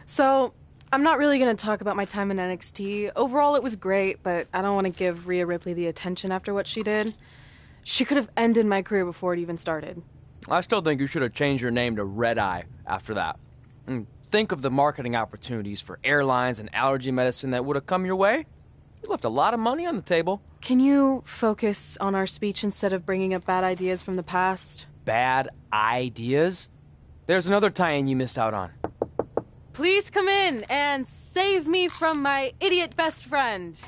So, I'm not really going to talk about my time in NXT. Overall, it was great, but I don't want to give Rhea Ripley the attention after what she did. She could have ended my career before it even started. I still think you should have changed your name to Red Eye after that. Think of the marketing opportunities for airlines and allergy medicine that would have come your way. You left a lot of money on the table. Can you focus on our speech instead of bringing up bad ideas from the past? Bad ideas? There's another tie-in you missed out on. Please come in and save me from my idiot best friend.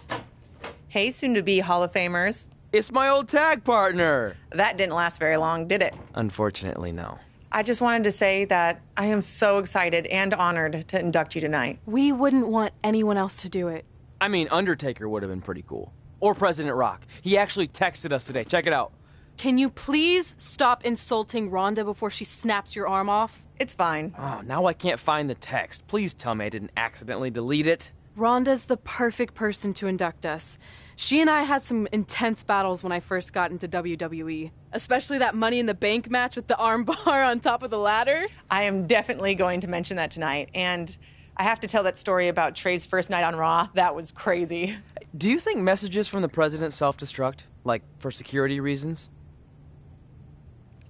Hey, soon-to-be Hall of Famers. It's my old tag partner. That didn't last very long, did it? Unfortunately, no. I just wanted to say that I am so excited and honored to induct you tonight. We wouldn't want anyone else to do it. I mean, Undertaker would have been pretty cool. Or President Rock. He actually texted us today. Check it out. Can you please stop insulting Rhonda before she snaps your arm off? It's fine. Oh, now I can't find the text. Please tell me I didn't accidentally delete it. Rhonda's the perfect person to induct us. She and I had some intense battles when I first got into WWE, especially that Money in the Bank match with the arm bar on top of the ladder. I am definitely going to mention that tonight, and I have to tell that story about Trey's first night on Raw. That was crazy. Do you think messages from the president self-destruct? Like, for security reasons?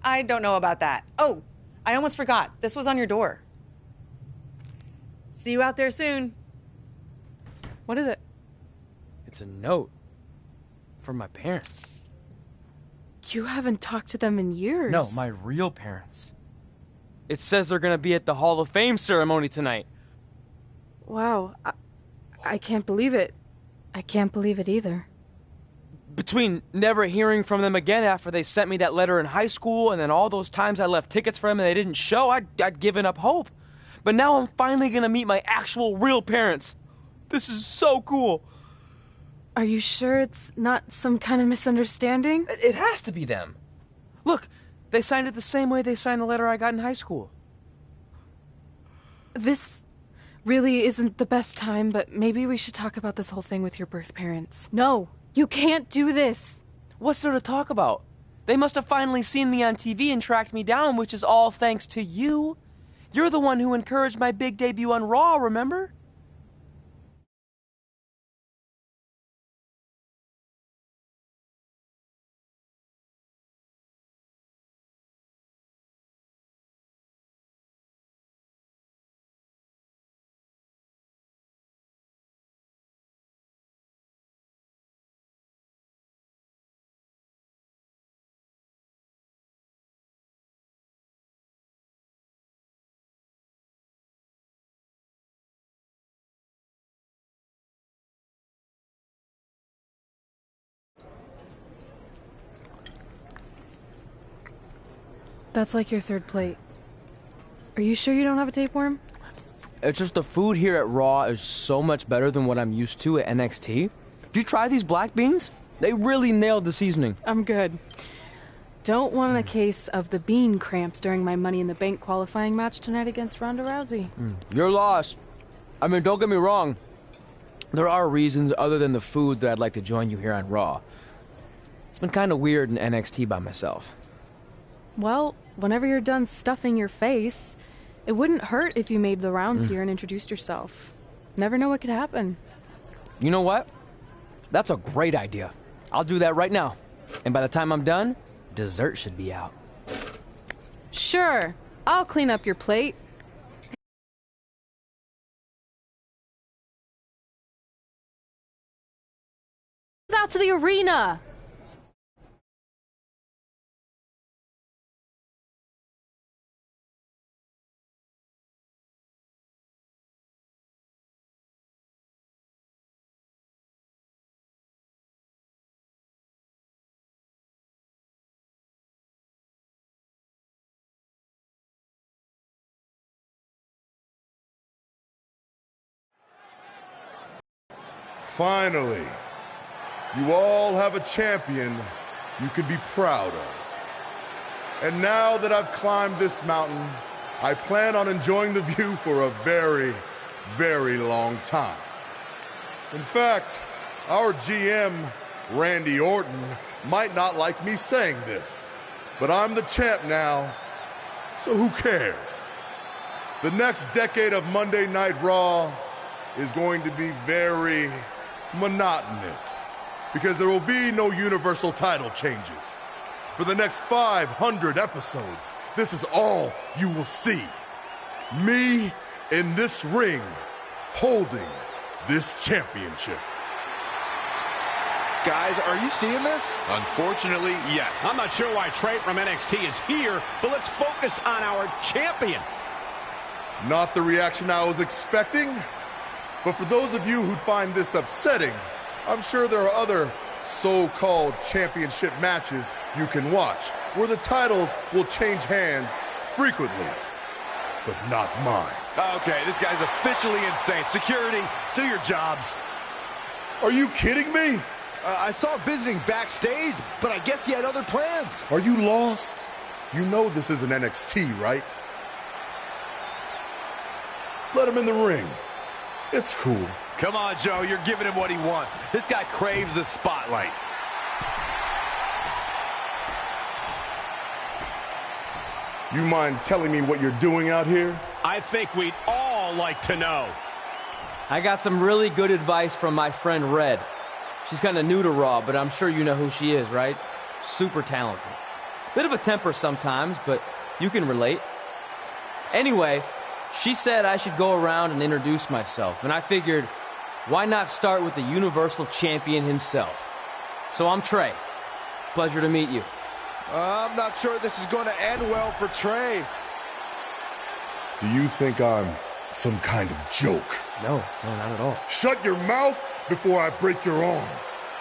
I don't know about that. Oh, I almost forgot. This was on your door. See you out there soon. What is it? It's a note. From my parents. You haven't talked to them in years. No, my real parents. It says they're gonna be at the Hall of Fame ceremony tonight. Wow. I can't believe it. I can't believe it either. Between never hearing from them again after they sent me that letter in high school and then all those times I left tickets for them and they didn't show, I'd given up hope. But now I'm finally gonna meet my actual real parents. This is so cool. Are you sure it's not some kind of misunderstanding? It has to be them. Look, they signed it the same way they signed the letter I got in high school. This really isn't the best time, but maybe we should talk about this whole thing with your birth parents. No, you can't do this. What's there to talk about? They must have finally seen me on TV and tracked me down, which is all thanks to you. You're the one who encouraged my big debut on Raw, remember? That's like your third plate. Are you sure you don't have a tapeworm? It's just the food here at Raw is so much better than what I'm used to at NXT. Did you try these black beans? They really nailed the seasoning. I'm good. Don't want a case of the bean cramps during my Money in the Bank qualifying match tonight against Ronda Rousey. You're lost. I mean, don't get me wrong. There are reasons other than the food that I'd like to join you here on Raw. It's been kind of weird in NXT by myself. Well, whenever you're done stuffing your face, it wouldn't hurt if you made the rounds here and introduced yourself. Never know what could happen. You know what? That's a great idea. I'll do that right now. And by the time I'm done, dessert should be out. Sure, I'll clean up your plate. Out to the arena! Finally, you all have a champion you can be proud of. And now that I've climbed this mountain, I plan on enjoying the view for a very, very long time. In fact, our GM, Randy Orton, might not like me saying this, but I'm the champ now, so who cares? The next decade of Monday Night Raw is going to be very monotonous because there will be no Universal title changes. For the next 500 episodes, this is all you will see. Me in this ring holding this championship. Guys, are you seeing this? Unfortunately, yes. I'm not sure why Trey from NXT is here, but let's focus on our champion. Not the reaction I was expecting, but for those of you who'd find this upsetting, I'm sure there are other so-called championship matches you can watch where the titles will change hands frequently, but not mine. Okay, this guy's officially insane. Security, do your jobs. Are you kidding me? I saw visiting backstage, but I guess he had other plans. Are you lost? You know this isn't NXT, right? Let him in the ring. It's cool. Come on, Joe, you're giving him what he wants. This guy craves the spotlight. You mind telling me what you're doing out here? I think we'd all like to know. I got some really good advice from my friend Red. She's kind of new to Raw, but I'm sure you know who she is, right? Super talented. Bit of a temper sometimes, but you can relate. Anyway, she said I should go around and introduce myself, and I figured, why not start with the Universal Champion himself? So I'm Trey. Pleasure to meet you. I'm not sure this is going to end well for Trey. Do you think I'm some kind of joke? No, not at all. Shut your mouth before I break your arm.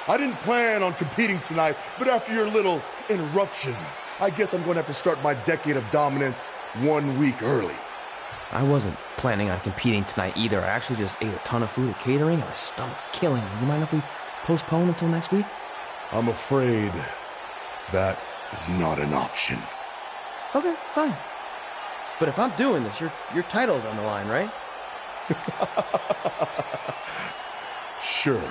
I didn't plan on competing tonight, but after your little interruption, I guess I'm going to have to start my decade of dominance 1 week early. I wasn't planning on competing tonight either. I actually just ate a ton of food at catering, and my stomach's killing me. You mind if we postpone until next week? I'm afraid that is not an option. Okay, fine. But if I'm doing this, your title's on the line, right? Sure.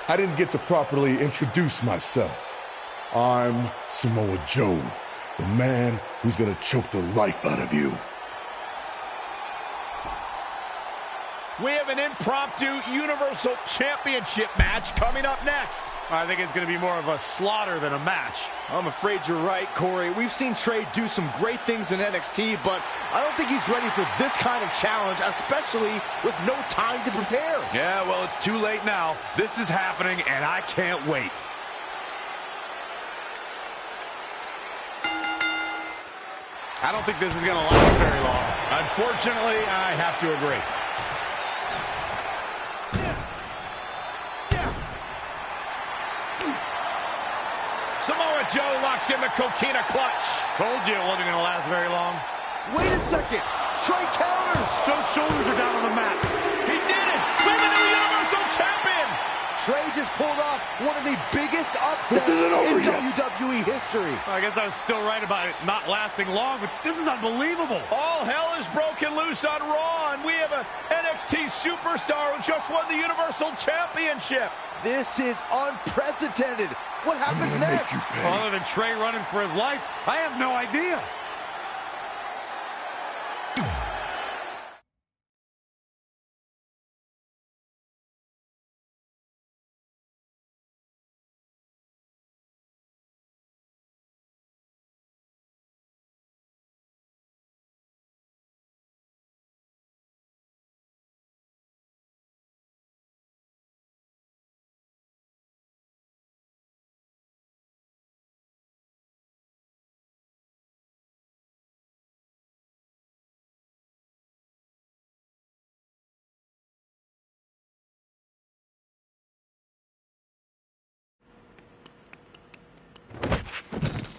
I didn't get to properly introduce myself. I'm Samoa Joe, the man who's gonna choke the life out of you. We have an impromptu Universal Championship match coming up next. I think it's going to be more of a slaughter than a match. I'm afraid you're right, Corey. We've seen Trey do some great things in NXT, but I don't think he's ready for this kind of challenge, especially with no time to prepare. Yeah, well, it's too late now. This is happening, and I can't wait. I don't think this is going to last very long. Unfortunately, I have to agree. Samoa Joe locks in the Coquina clutch. Told you it wasn't going to last very long. Wait a second. Trey counters. Joe's shoulders are down on the mat. He did it. We have a new Universal Champion. Trey just pulled off one of the biggest upsets This isn't over in yet. WWE history. I guess I was still right about it not lasting long, but this is unbelievable. All hell is broken loose on Raw, and we have an NXT superstar who just won the Universal Championship. This is unprecedented. What I'm happens gonna next? make you pay. Other than Trey running for his life, I have no idea.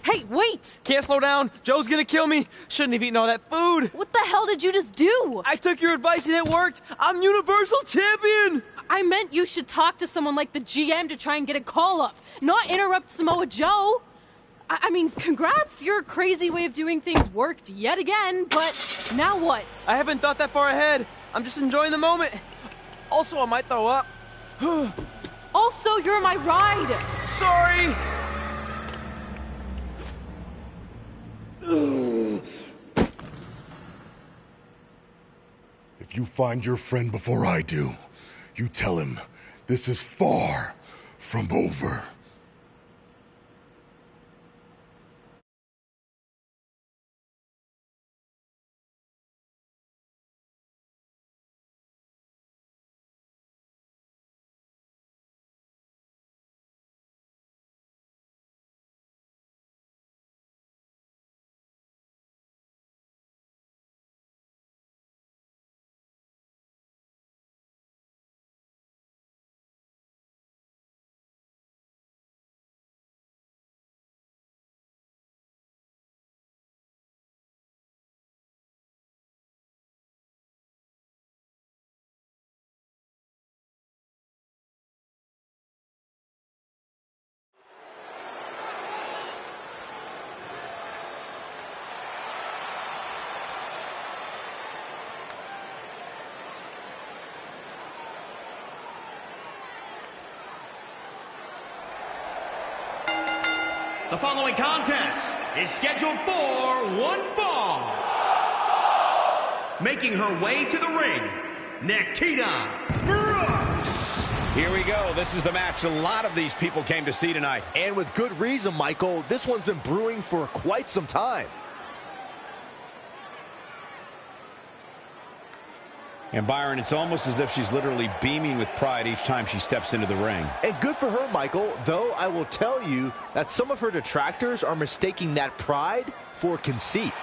Hey, wait! Can't slow down. Joe's gonna kill me. Shouldn't have eaten all that food. What the hell did you just do? I took your advice and it worked. I'm Universal Champion. I meant you should talk to someone like the GM to try and get a call up, not interrupt Samoa Joe. I mean, congrats. Your crazy way of doing things worked yet again, but now what? I haven't thought that far ahead. I'm just enjoying the moment. Also, I might throw up. Also, you're my ride. Sorry. If you find your friend before I do, you tell him this is far from over. The following contest is scheduled for one fall. Making her way to the ring, Nikita Brooks. Here we go. This is the match a lot of these people came to see tonight. And with good reason, Michael. This one's been brewing for quite some time. And Byron, it's almost as if she's literally beaming with pride each time she steps into the ring. And good for her, Michael, though I will tell you that some of her detractors are mistaking that pride for conceit.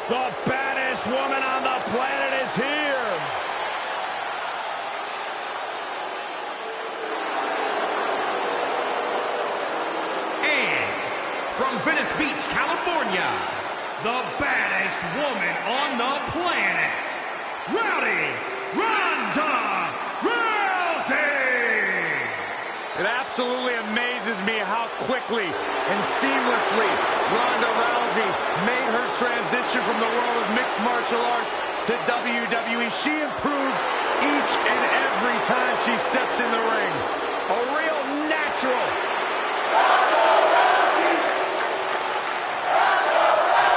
The baddest woman on the planet is here. From Venice Beach, California, the baddest woman on the planet, Rowdy Ronda Rousey! It absolutely amazes me how quickly and seamlessly Ronda Rousey made her transition from the world of mixed martial arts to WWE. She improves each and every time she steps in the ring. A real natural.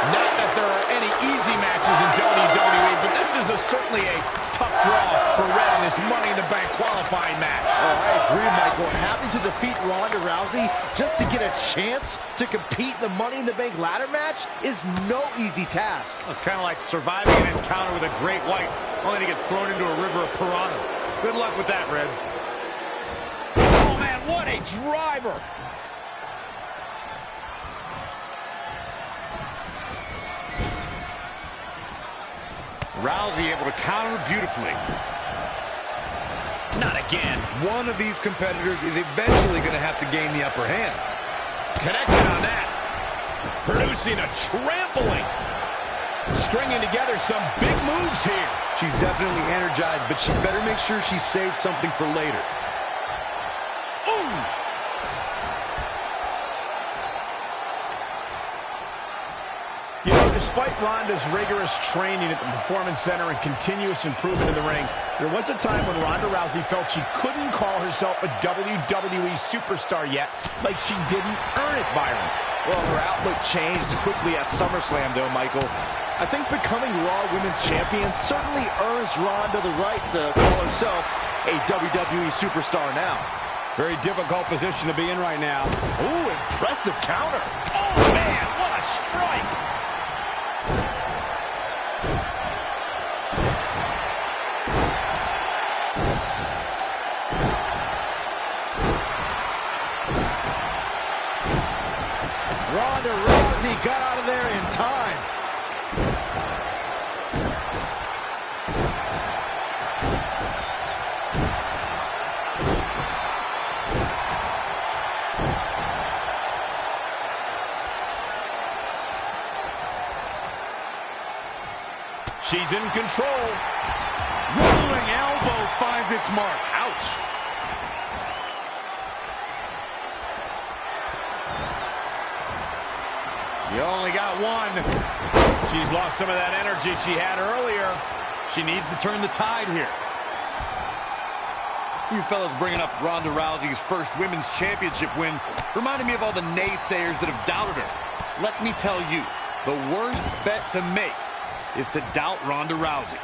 Not that there are any easy matches in WWE, but this is certainly a tough draw for Red in this Money in the Bank qualifying match. Oh, I agree, Michael. Having to defeat Ronda Rousey just to get a chance to compete in the Money in the Bank ladder match is no easy task. It's kind of like surviving an encounter with a great white, only to get thrown into a river of piranhas. Good luck with that, Red. Oh, man, what a driver. Rousey able to counter beautifully. Not again. One of these competitors is eventually going to have to gain the upper hand. Connected on that. Producing a trampling. Stringing together some big moves here. She's definitely energized, but she better make sure she saves something for later. Ooh. You know, despite Ronda's rigorous training at the Performance Center and continuous improvement in the ring, there was a time when Ronda Rousey felt she couldn't call herself a WWE superstar yet, like she didn't earn it, Byron. Well, her outlook changed quickly at SummerSlam, though, Michael. I think becoming Raw Women's Champion certainly earns Ronda the right to call herself a WWE superstar now. Very difficult position to be in right now. Ooh, impressive counter. Oh, man, what a strike. Ronda Rousey got out of there in time. She's in control. Rolling elbow finds its mark. Ouch. You only got one. She's lost some of that energy she had earlier. She needs to turn the tide here. You fellas bringing up Ronda Rousey's first women's championship win reminded me of all the naysayers that have doubted her. Let me tell you, the worst bet to make is to doubt Ronda Rousey.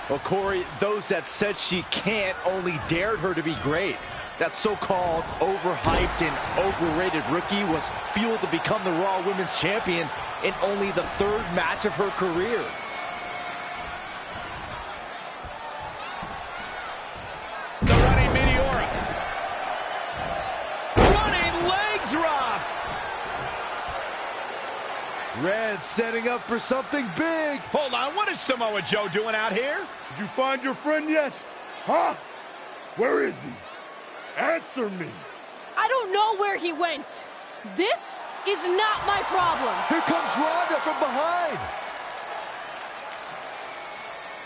Well, Corey, those that said she can't only dared her to be great. That so-called overhyped and overrated rookie was fueled to become the Raw Women's Champion in only the third match of her career. The running Meteora. Running leg drop. Red setting up for something big. Hold on, what is Samoa Joe doing out here? Did you find your friend yet? Huh? Where is he? Answer me. I don't know where he went. This is not my problem. Here comes Ronda from behind.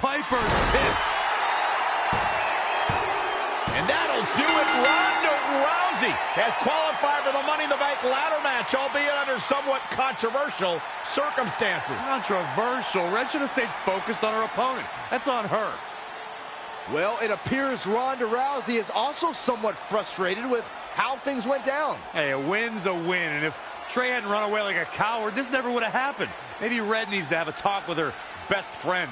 Piper's pit. And that'll do it. Ronda Rousey has qualified for the Money in the Bank ladder match, albeit under somewhat controversial circumstances. Controversial. Red should have stayed focused on her opponent. That's on her. Well, it appears Ronda Rousey is also somewhat frustrated with how things went down. Hey, a win's a win, and if Trey hadn't run away like a coward, this never would have happened. Maybe Red needs to have a talk with her best friend.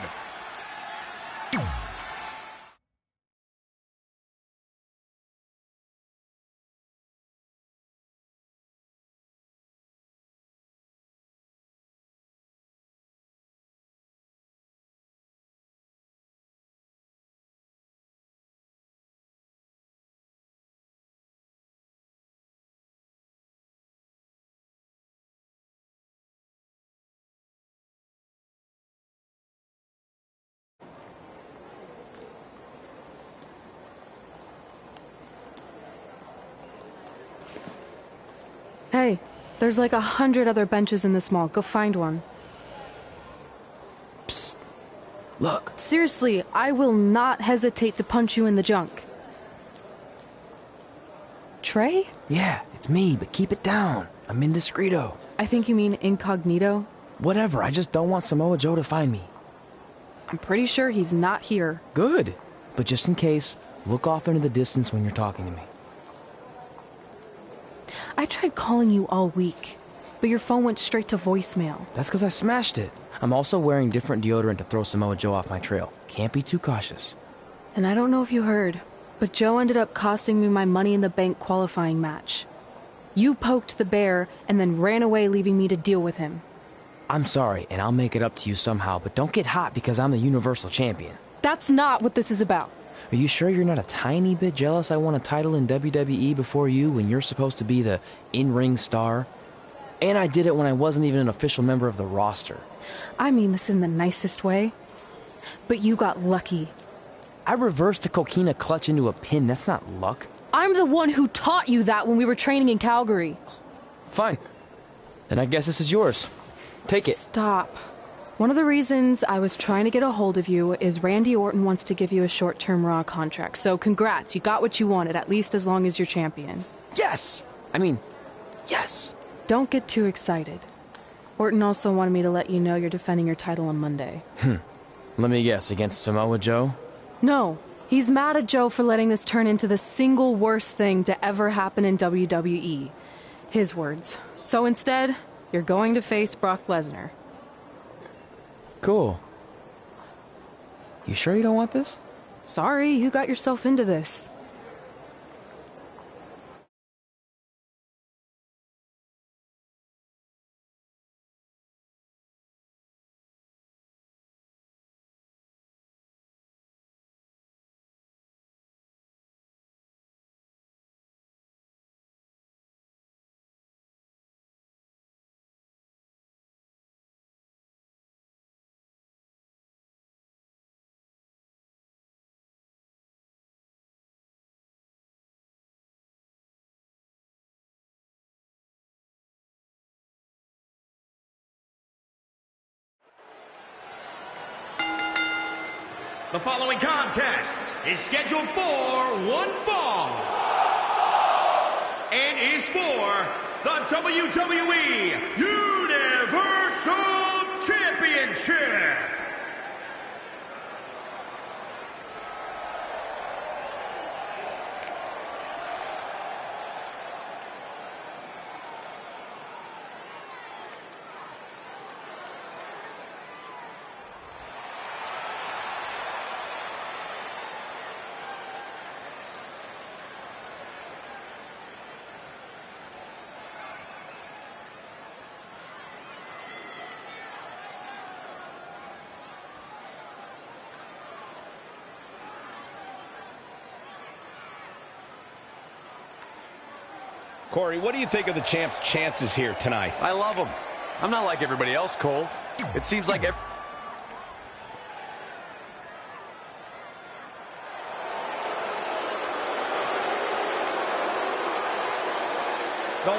Hey, there's like 100 other benches in this mall. Go find one. Psst. Look. Seriously, I will not hesitate to punch you in the junk. Trey? Yeah, it's me, but keep it down. I'm indiscreto. I think you mean incognito. Whatever, I just don't want Samoa Joe to find me. I'm pretty sure he's not here. Good. But just in case, look off into the distance when you're talking to me. I tried calling you all week, but your phone went straight to voicemail. That's because I smashed it. I'm also wearing different deodorant to throw Samoa Joe off my trail. Can't be too cautious. And I don't know if you heard, but Joe ended up costing me my Money in the Bank qualifying match. You poked the bear and then ran away, leaving me to deal with him. I'm sorry, and I'll make it up to you somehow, but don't get hot because I'm the Universal Champion. That's not what this is about. Are you sure you're not a tiny bit jealous I won a title in WWE before you when you're supposed to be the in-ring star? And I did it when I wasn't even an official member of the roster. I mean this in the nicest way. But you got lucky. I reversed a coquina clutch into a pin. That's not luck. I'm the one who taught you that when we were training in Calgary. Fine. Then I guess this is yours. Take it. Stop. One of the reasons I was trying to get a hold of you is Randy Orton wants to give you a short-term Raw contract. So congrats, you got what you wanted, at least as long as you're champion. Yes! I mean, yes. Don't get too excited. Orton also wanted me to let you know you're defending your title on Monday. Let me guess, against Samoa Joe? No, he's mad at Joe for letting this turn into the single worst thing to ever happen in WWE. His words. So instead, you're going to face Brock Lesnar. Cool. You sure you don't want this? Sorry, you got yourself into this. The following contest is scheduled for one fall and is for the WWE Universal Championship. Corey, what do you think of the champ's chances here tonight? I love him. I'm not like everybody else, Cole. It seems like The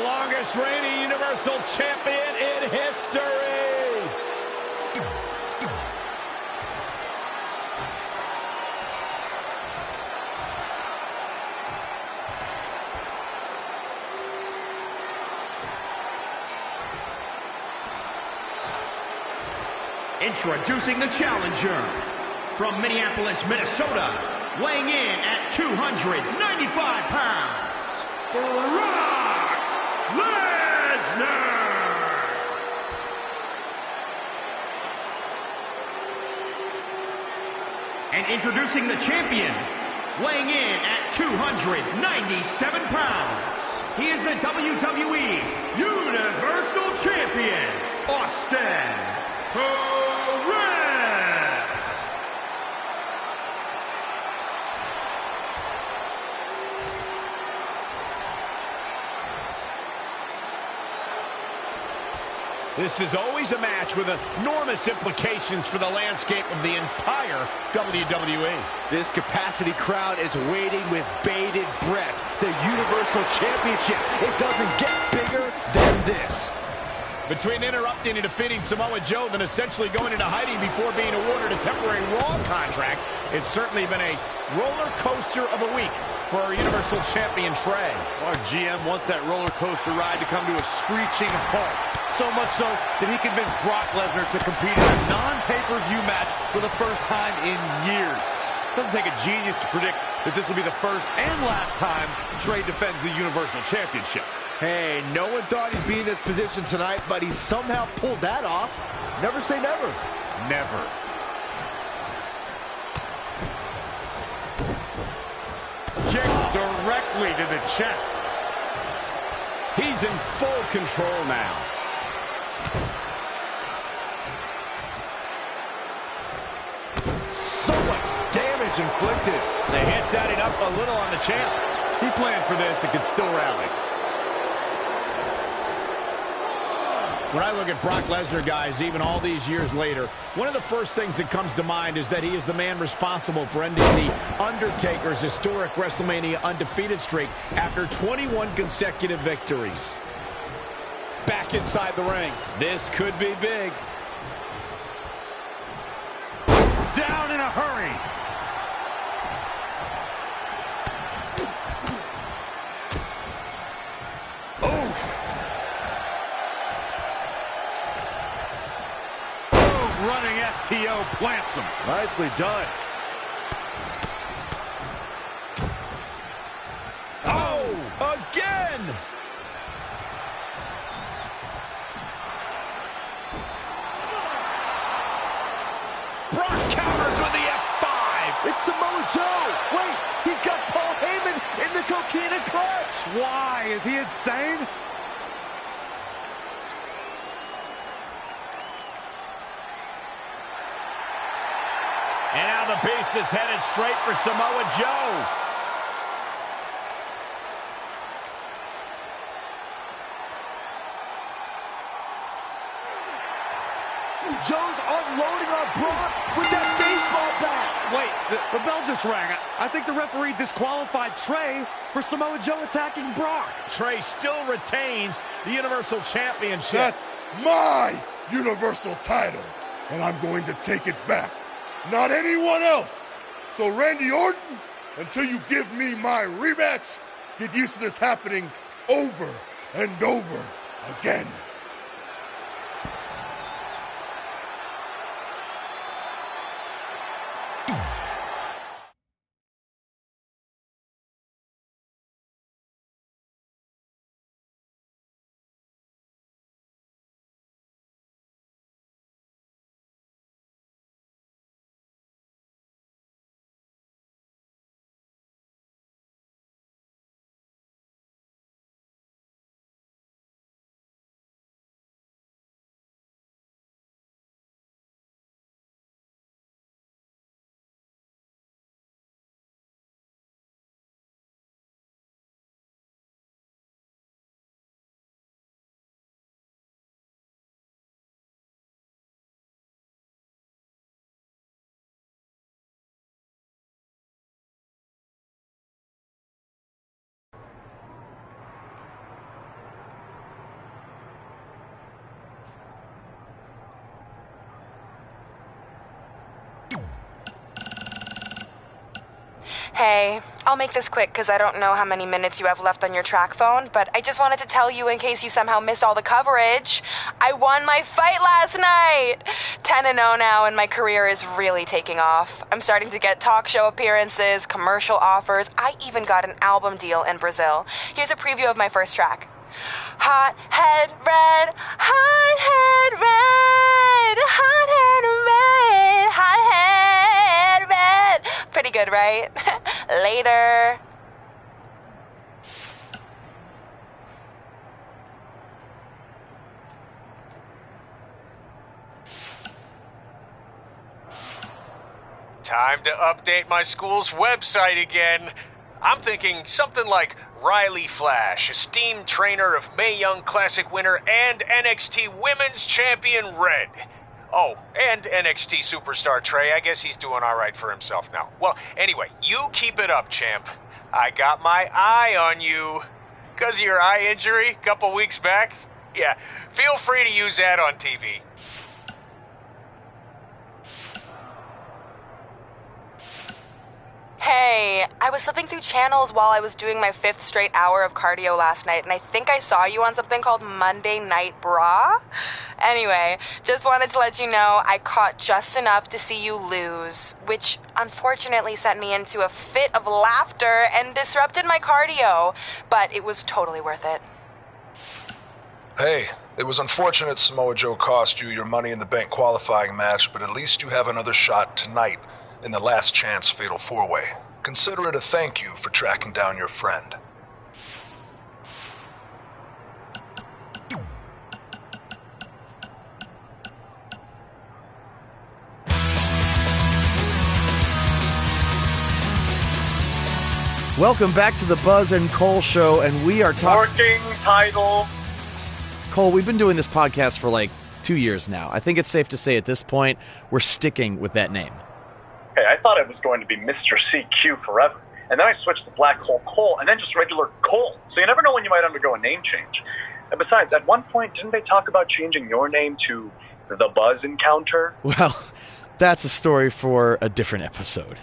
longest reigning Universal Champion in history. Introducing the challenger from Minneapolis, Minnesota, weighing in at 295 pounds, Brock Lesnar. And introducing the champion, weighing in at 297 pounds, he is the WWE Universal Champion, Austin Perez. This is always a match with enormous implications for the landscape of the entire WWE. This capacity crowd is waiting with bated breath. The Universal Championship. It doesn't get bigger than this. Between interrupting and defeating Samoa Joe, then essentially going into hiding before being awarded a temporary Raw contract, it's certainly been a roller coaster of a week for our Universal Champion Trey. our GM wants that roller coaster ride to come to a screeching halt. So much so that he convinced Brock Lesnar to compete in a non-pay-per-view match for the first time in years. Doesn't take a genius to predict that this will be the first and last time Trey defends the Universal Championship. Hey, no one thought he'd be in this position tonight, but he somehow pulled that off. Never say never. Never. Kicks directly to the chest. He's in full control now. So much damage inflicted. The hit's adding up a little on the champ. He planned for this and could still rally. When I look at Brock Lesnar, guys, even all these years later, one of the first things that comes to mind is that he is the man responsible for ending the Undertaker's historic WrestleMania undefeated streak after 21 consecutive victories. Back inside the ring. This could be big. Down in a hurry. Running STO plants him. Nicely done. Oh, again! Brock counters with the F5. It's Samoa Joe. Wait, he's got Paul Heyman in the coquina clutch. Why? Is he insane? And now the Beast is headed straight for Samoa Joe. Joe's unloading on Brock with that baseball bat. Wait, the bell just rang. I think the referee disqualified Trey for Samoa Joe attacking Brock. Trey still retains the Universal Championship. That's my Universal title, and I'm going to take it back. Not anyone else. So Randy Orton, until you give me my rematch, get used to this happening over and over again. Hey, I'll make this quick because I don't know how many minutes you have left on your track phone, but I just wanted to tell you in case you somehow missed all the coverage. I won my fight last night! 10-0 now, and my career is really taking off. I'm starting to get talk show appearances, commercial offers. I even got an album deal in Brazil. Here's a preview of my first track. Hot head red, hot head red, hot head red, hot head red. Pretty good, right? Later. Time to update my school's website again. I'm thinking something like Riley Flash, esteemed trainer of Mae Young Classic winner and NXT Women's Champion Red. Oh, and NXT Superstar Trey. I guess he's doing all right for himself now. Well, anyway, you keep it up, champ. I got my eye on you. 'Cause of your eye injury a couple weeks back? Yeah, feel free to use that on TV. Hey, I was flipping through channels while I was doing my 5th straight hour of cardio last night, and I think I saw you on something called Monday Night Bra. Anyway, just wanted to let you know I caught just enough to see you lose, which unfortunately sent me into a fit of laughter and disrupted my cardio, but it was totally worth it. Hey, it was unfortunate Samoa Joe cost you your Money in the Bank qualifying match, but at least you have another shot tonight in the Last Chance Fatal 4-Way. Consider it a thank you for tracking down your friend. Welcome back to the Buzz and Cole Show, and we are talking... Working title. Cole, we've been doing this podcast for like 2 years now. I think it's safe to say at this point, we're sticking with that name. Hey, I thought it was going to be Mr. CQ forever. And then I switched to Black Hole Cole, and then just regular Cole. So you never know when you might undergo a name change. And besides, at one point, didn't they talk about changing your name to The Buzz Encounter? Well, that's a story for a different episode.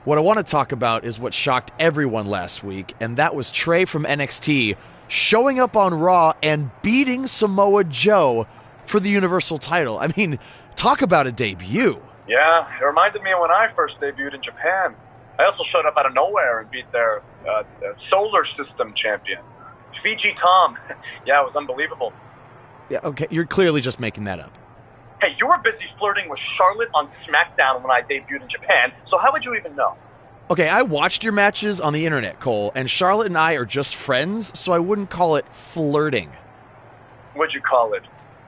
What I want to talk about is what shocked everyone last week, and that was Trey from NXT showing up on Raw and beating Samoa Joe for the Universal title. I mean, talk about a debut. Yeah, it reminded me of when I first debuted in Japan. I also showed up out of nowhere and beat their solar system champion, Fiji Tom. Yeah, it was unbelievable. Yeah, okay, you're clearly just making that up. Hey, you were busy flirting with Charlotte on SmackDown when I debuted in Japan, so how would you even know? Okay, I watched your matches on the internet, Cole, and Charlotte and I are just friends, so I wouldn't call it flirting. What'd you call it?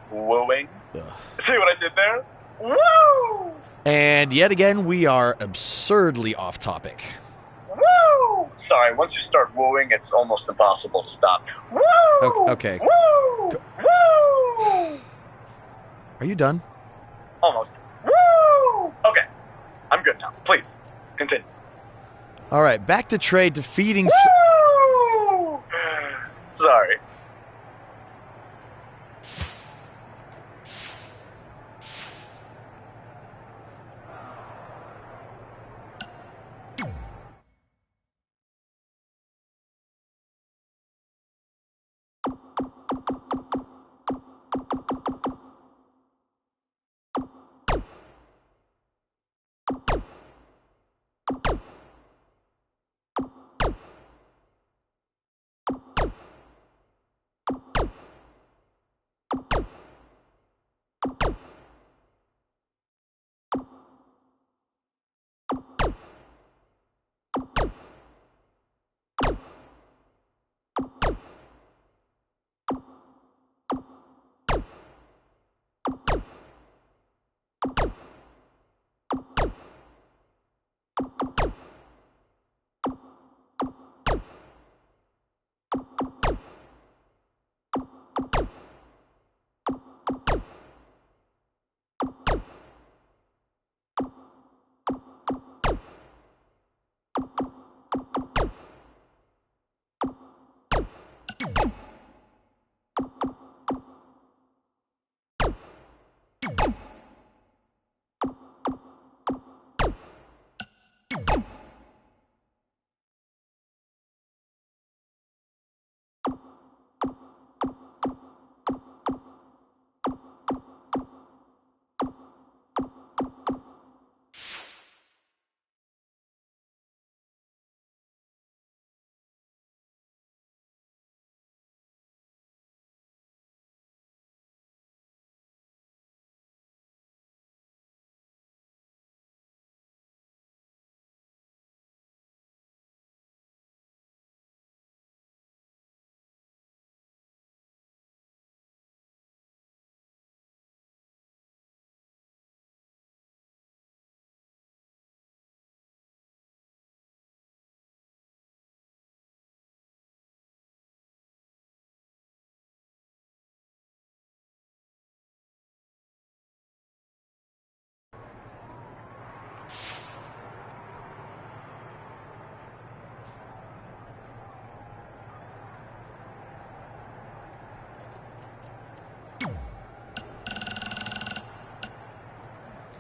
Wooing? Ugh. See what I did there? Woo! And yet again, we are absurdly off topic. Woo! Sorry, once you start wooing, it's almost impossible to stop. Woo! Okay. Woo! Woo! Are you done? Almost. Woo! Okay, I'm good now. Please, continue. All right, back to Trey defeating... Woo! Sorry.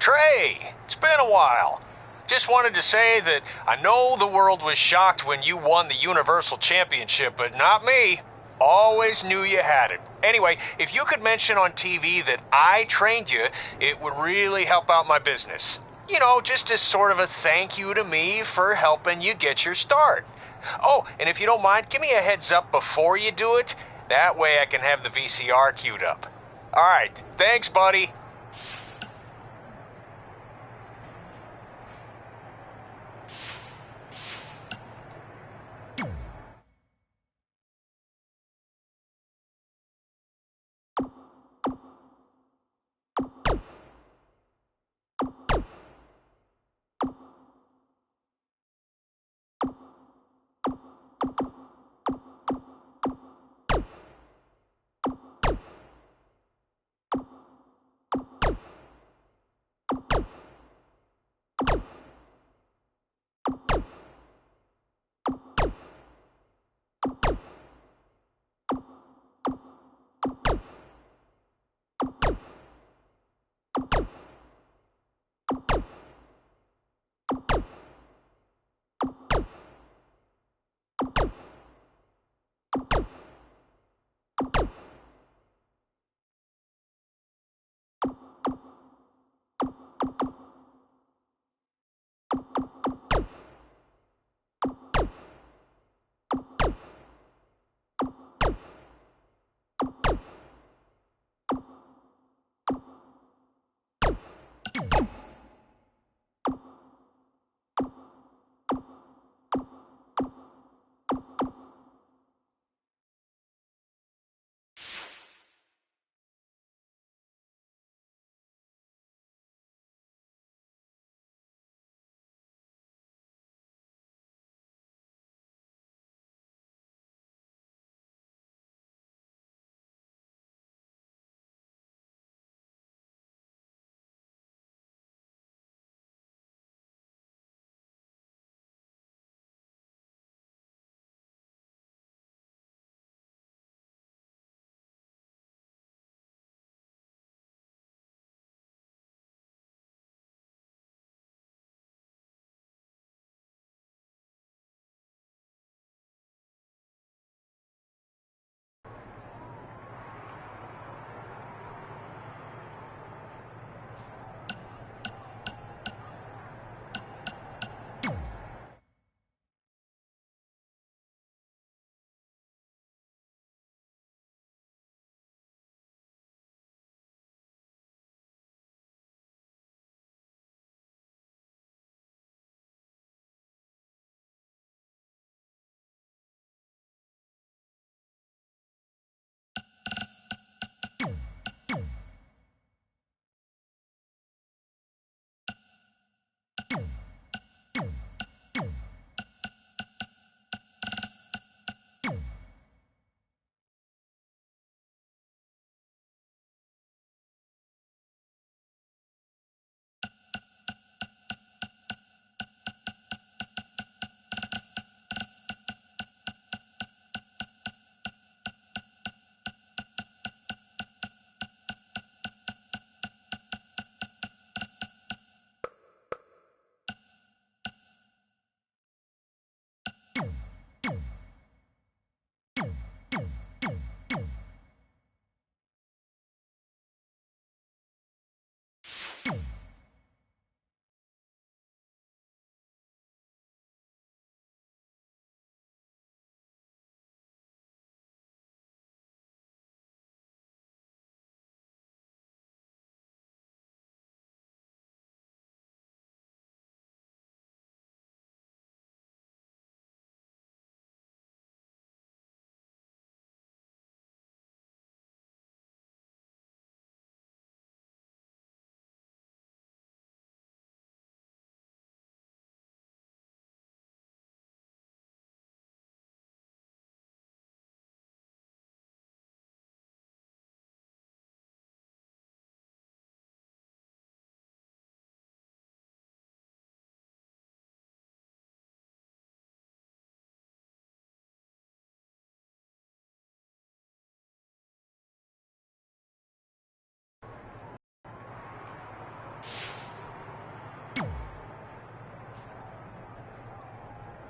Trey, it's been a while. Just wanted to say that I know the world was shocked when you won the Universal Championship, but not me. Always knew you had it. Anyway, if you could mention on TV that I trained you, it would really help out my business. You know, just as sort of a thank you to me for helping you get your start. Oh, and if you don't mind, give me a heads up before you do it. That way I can have the VCR queued up. All right, thanks, buddy.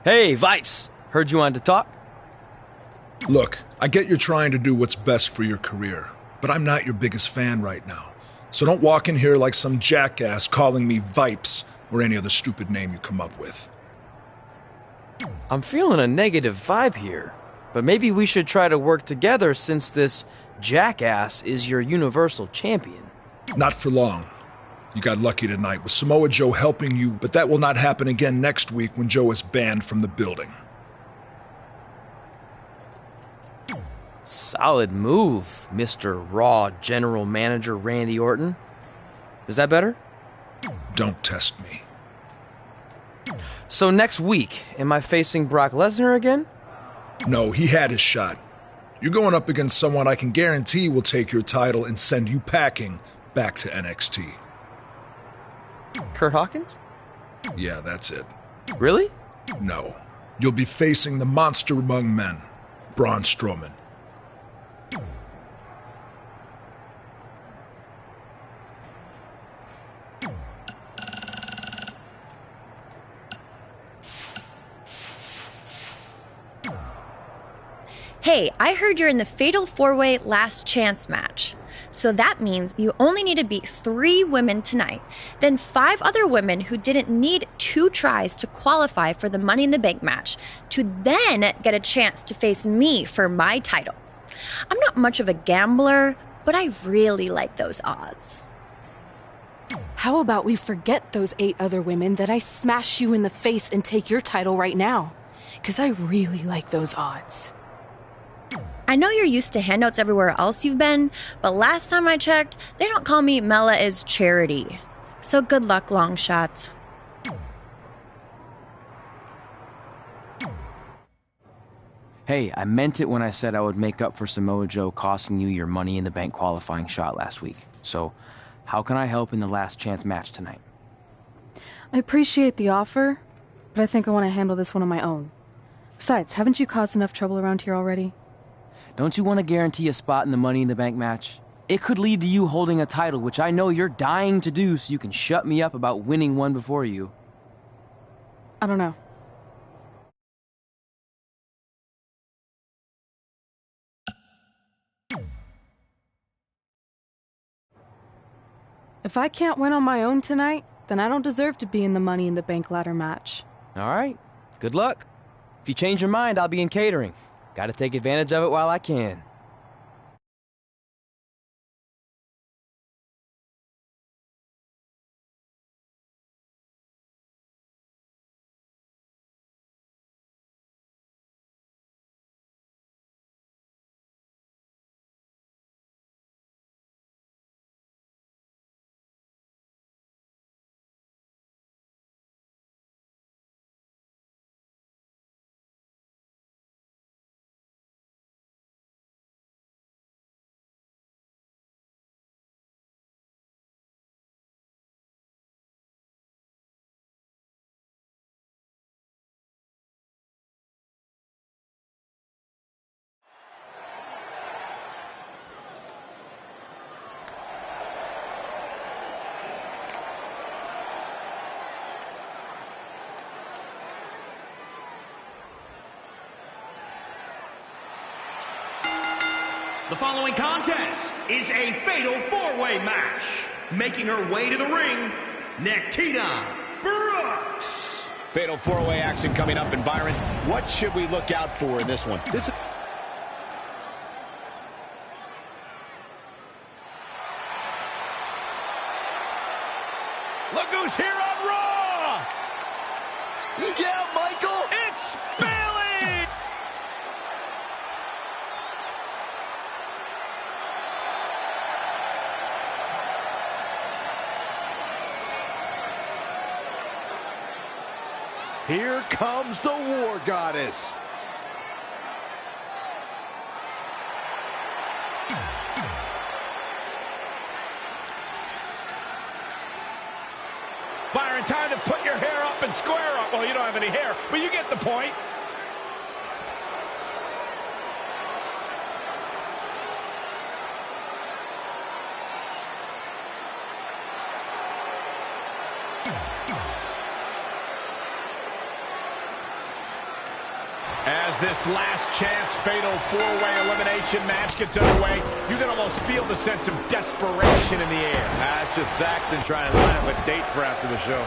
Hey, Vipes. Heard you wanted to talk? Look, I get you're trying to do what's best for your career, but I'm not your biggest fan right now. So don't walk in here like some jackass calling me Vipes or any other stupid name you come up with. I'm feeling a negative vibe here, but maybe we should try to work together since this jackass is your Universal Champion. Not for long. You got lucky tonight with Samoa Joe helping you, but that will not happen again next week when Joe is banned from the building. Solid move, Mr. Raw General Manager Randy Orton. Is that better? Don't test me. So next week, am I facing Brock Lesnar again? No, he had his shot. You're going up against someone I can guarantee will take your title and send you packing back to NXT. Kurt Hawkins? Yeah, that's it. Really? No. You'll be facing the monster among men, Braun Strowman. Hey, I heard you're in the Fatal 4-Way Last Chance match. So that means you only need to beat 3 women tonight, then 5 other women who didn't need 2 tries to qualify for the Money in the Bank match to then get a chance to face me for my title. I'm not much of a gambler, but I really like those odds. How about we forget those 8 other women that I smash you in the face and take your title right now? Because I really like those odds. I know you're used to handouts everywhere else you've been, but last time I checked, they don't call me Mela is Charity. So good luck, long shots. Hey, I meant it when I said I would make up for Samoa Joe costing you your Money in the Bank qualifying shot last week. So, how can I help in the last chance match tonight? I appreciate the offer, but I think I want to handle this one on my own. Besides, haven't you caused enough trouble around here already? Don't you want to guarantee a spot in the Money in the Bank match? It could lead to you holding a title, which I know you're dying to do so you can shut me up about winning one before you. I don't know. If I can't win on my own tonight, then I don't deserve to be in the Money in the Bank ladder match. All right. Good luck. If you change your mind, I'll be in catering. Gotta take advantage of it while I can. The following contest is a fatal 4-way match. Making her way to the ring, Nikita Brooks. Fatal 4-way action coming up. And Byron, what should we look out for in this one? Look who's here on Raw! Yeah, Michael, it's Bayley! Here comes the War Goddess. Byron, time to put your hair up and square up. Well, you don't have any hair, but you get the point. As this last chance fatal four-way elimination match gets underway, you can almost feel the sense of desperation in the air. That's just Saxton trying to line up a date for after the show.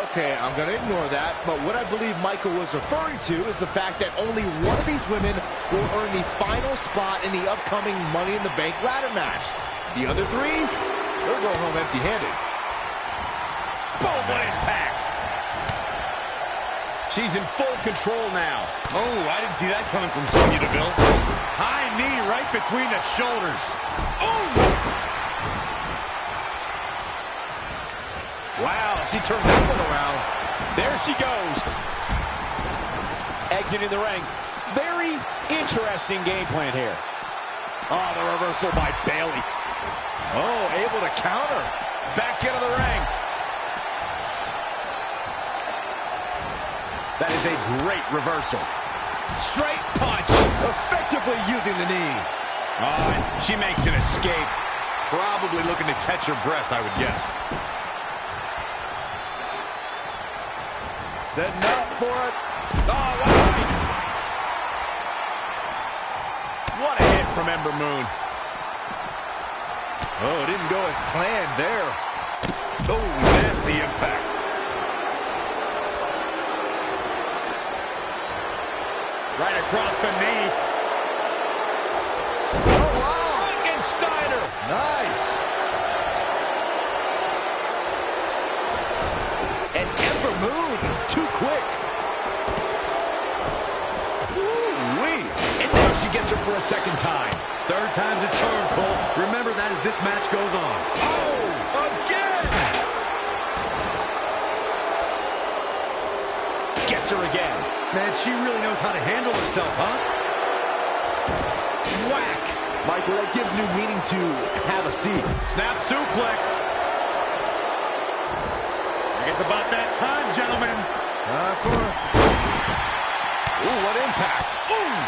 Okay, I'm going to ignore that, but what I believe Michael was referring to is the fact that only one of these women will earn the final spot in the upcoming Money in the Bank ladder match. The other three, they're going home empty-handed. Boom, what impact! She's in full control now. Oh, I didn't see that coming from Sonya Deville. High knee right between the shoulders. Oh! Wow, she turned that one around. There she goes. Exiting the ring. Very interesting game plan here. Oh, the reversal by Bayley. Oh, able to counter. Back into the ring. That is a great reversal. Straight punch. Effectively using the knee. Oh, and she makes an escape. Probably looking to catch her breath, I would guess. Setting up for it. Oh, wow. What a hit from Ember Moon. Oh, it didn't go as planned there. Oh, nasty impact. Right across the knee. Oh, wow. Frankensteiner. Nice. And Ember Moon, too quick. Ooh-wee. And now she gets her for a second time. Third time's a charm, Cole. Remember that as this match goes on. Oh, again. Gets her again. Man, she really knows how to handle herself, huh? Whack. Michael, that gives new meaning to have a seat. Snap suplex. It's about that time, gentlemen. Ooh, what impact. Ooh.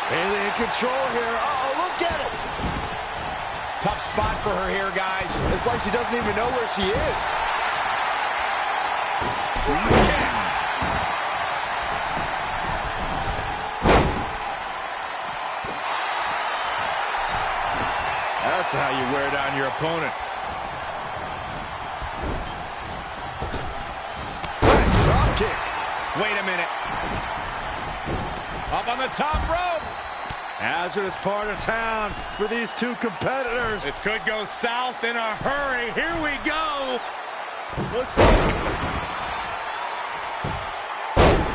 Bayley in control here. Uh-oh, look at it. Tough spot for her here, guys. It's like she doesn't even know where she is. Drop kick. That's how you wear down your opponent. Nice drop kick. Wait a minute. Up on the top rope. Hazardous part of town for these two competitors. This could go south in a hurry. Here we go. Looks like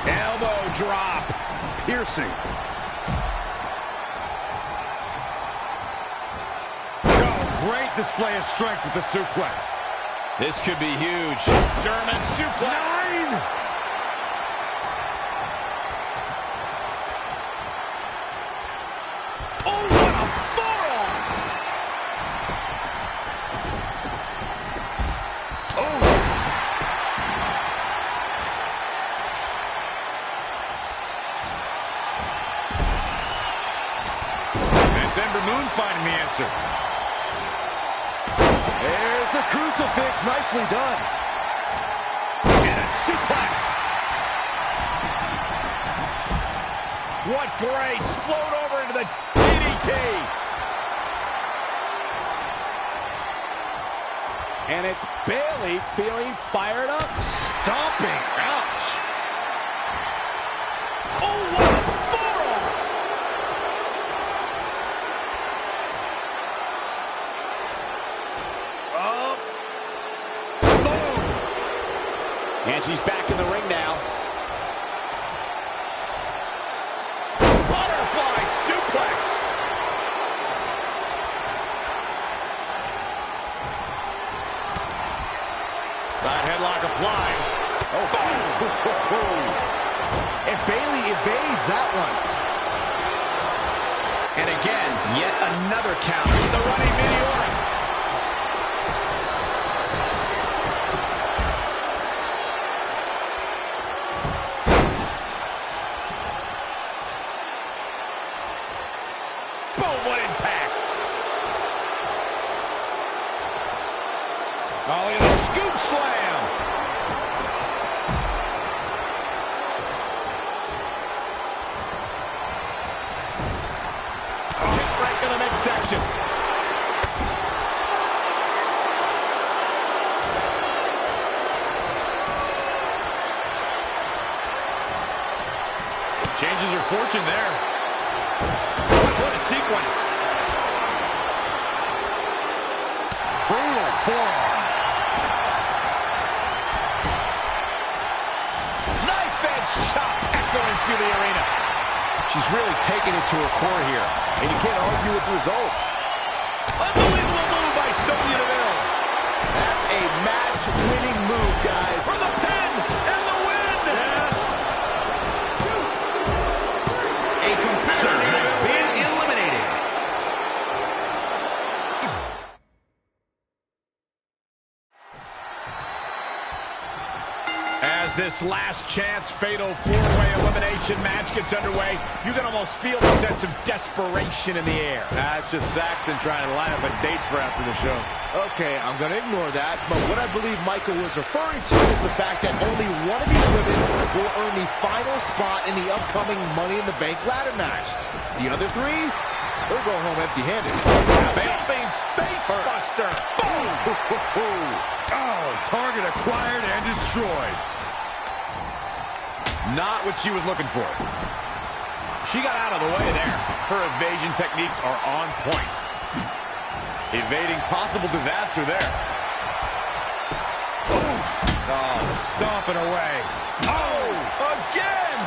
Elbow drop. piercing. Great display of strength with the suplex. This could be huge. German suplex. 9. Oh, what a forearm. Oh. That's Ember Moon finding the answer. There's a crucifix. Nicely done. And a suplex. What grace. Float over into the DDT. And it's Bayley feeling fired up. Stomping. Ouch. Oh, what a forearm. And she's back in the ring now. Butterfly suplex. Side headlock applied. Oh, boom. And Bayley evades that one. And again, yet another counter. The running Meteora. What impact! Oh, look at that scoop slam! midsection. Changes her fortune there. What a sequence. Brutal forearm. Knife edge chop echoing through the arena. She's really taking it to her core here, and you can't argue with the results. Unbelievable move by Sonya Deville. That's a match-winning move, guys. For the pin and the win. Yes. A competitor has been eliminated. As this last chance fatal four-way elimination match gets underway, you can almost feel the sense of desperation in the air. That's just Saxton trying to line up a date for after the show. Okay, I'm going to ignore that, but what I believe Michael was referring to is the fact that only one of these women will earn the final spot in the upcoming Money in the Bank ladder match. The other three, they'll go home empty-handed. Jumping face buster. Boom! Oh, target acquired and destroyed. Not what she was looking for. She got out of the way there. Her evasion techniques are on point. Evading possible disaster there. Oof. Oh, stomping away. Oh, again!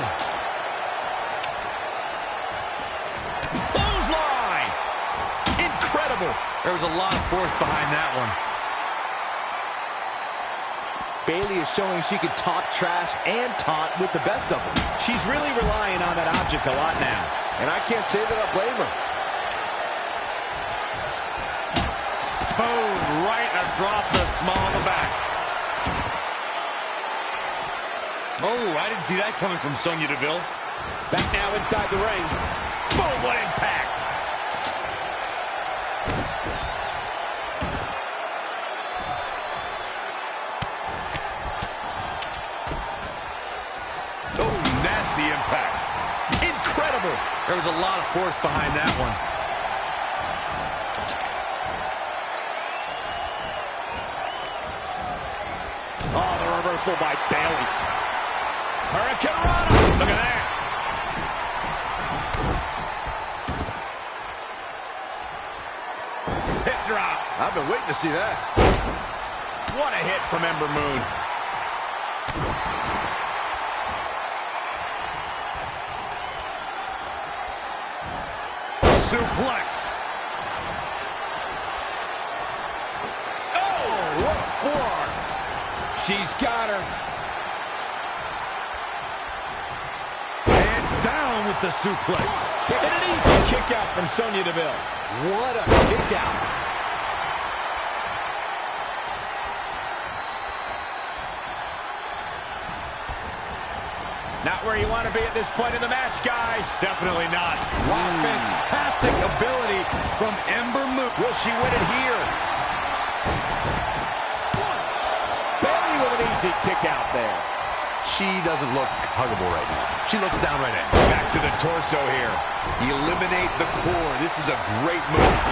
Clothesline! Incredible. There was a lot of force behind that one. Bayley is showing she can talk trash and taunt with the best of them. She's really relying on that object a lot now. And I can't say that I blame her. Boom, right across the small of the back. Oh, I didn't see that coming from Sonya Deville. Back now inside the ring. Boom, what impact. Oh, nasty impact. Incredible. There was a lot of force behind that one. Oh, the reversal by Bayley. Hurricane Rana. Look at that. Hip drop. I've been waiting to see that. What a hit from Ember Moon. Suplex. Oh, what a forearm. She's got her. And down with the suplex. And an easy kick out from Sonya Deville. What a kick out. Not where you want to be at this point in the match, guys. Definitely not. Wow, fantastic ability from Ember Moon. Will she win it here? Bayley with an easy kick out there. She doesn't look huggable right now. She looks downright angry. Back to the torso here. Eliminate the core. This is a great move.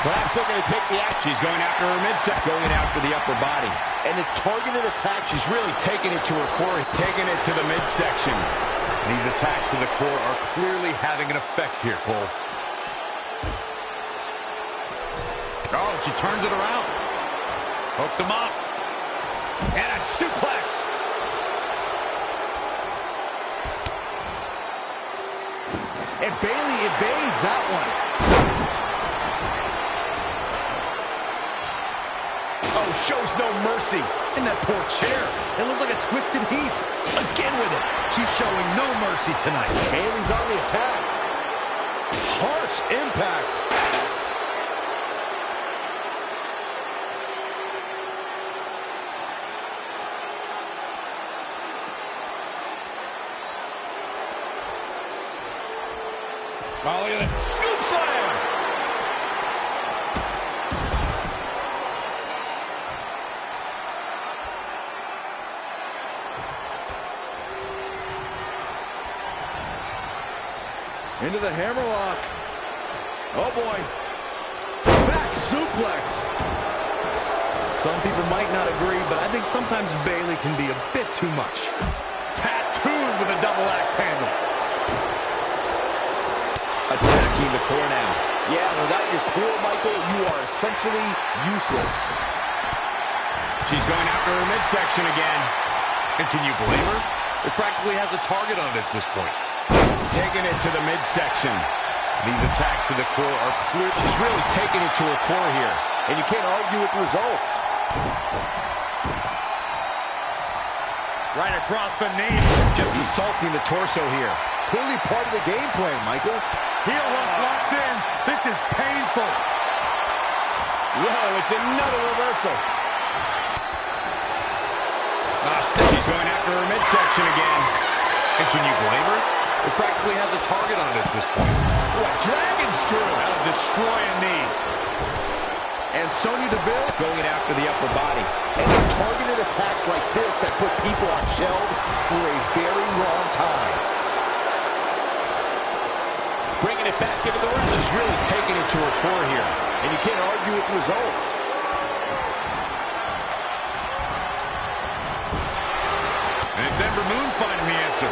Perhaps looking to take the action. She's going after her midsection. Going after the upper body. And it's targeted attack. She's really taking it to her core, taking it to the midsection. These attacks to the core are clearly having an effect here, Cole. Oh, she turns it around. Hooked him up. And a suplex. And Bayley evades that one. Oh, shows no mercy. In that poor chair. It looks like a twisted heap. Again with it. She's showing no mercy tonight. Bayley's on the attack. Harsh impact. Oh, look at that. Scoop slam. Into the hammerlock. Oh, boy. Back suplex. Some people might not agree, but I think sometimes Bayley can be a bit too much. Tattooed with a double axe handle. Attacking the core now. Yeah, without your core, Michael, you are essentially useless. She's going after her midsection again. And can you blame her? It practically has a target on it at this point. Taking it to the midsection. These attacks to the core are clear. She's really taking it to her core here. And you can't argue with the results. Right across the knee. Just assaulting the torso here. Clearly part of the game plan, Michael. Heel hook locked in. This is painful. Whoa, it's another reversal. She's going after her midsection again. And can you blame her? It practically has a target on it at this point. What, dragon screw? That'll destroy a knee. And Sonya Deville going after the upper body. And it's targeted attacks like this that put people on shelves for a very long time. Bringing it back into the ring. She's really taking it to her core here. And you can't argue with the results. And it's Ember Moon finding the answer.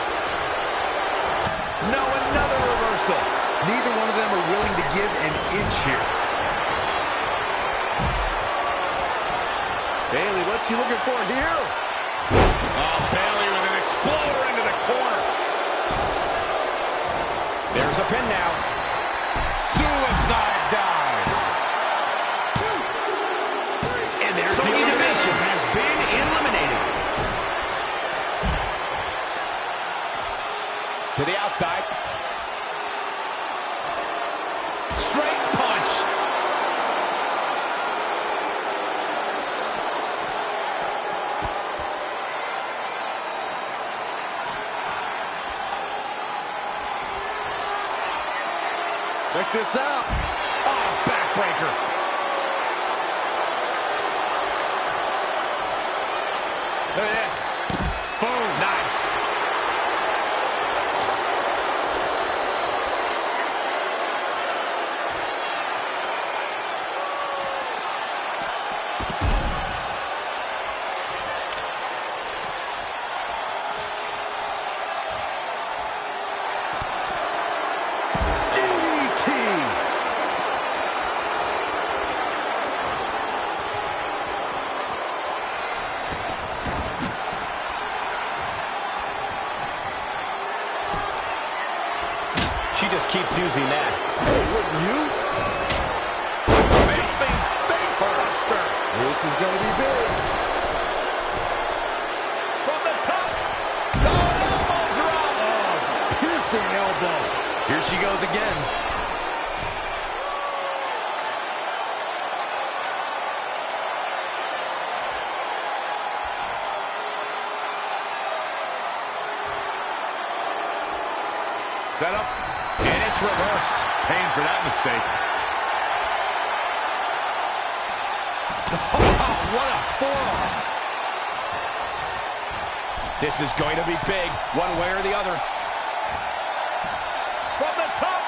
No, another reversal. Neither one of them are willing to give an inch here. Bayley, what's she looking for here? Oh, Bayley with an exploder into the corner. There's a pin now. Suicide dive. And there's the Sonya elimination. Deville has been eliminated. To the outside. Straight punch. Check this out. Oh, backbreaker. Look at this. Boom. Nice. She just keeps using that. Hey, wouldn't you? Jumping face buster. This is going to be big. From the top. Oh, elbow drop. Oh, it's a piercing elbow. Here she goes again. Set up. And it's reversed. Paying for that mistake. Oh, what a forearm. This is going to be big, one way or the other. From the top.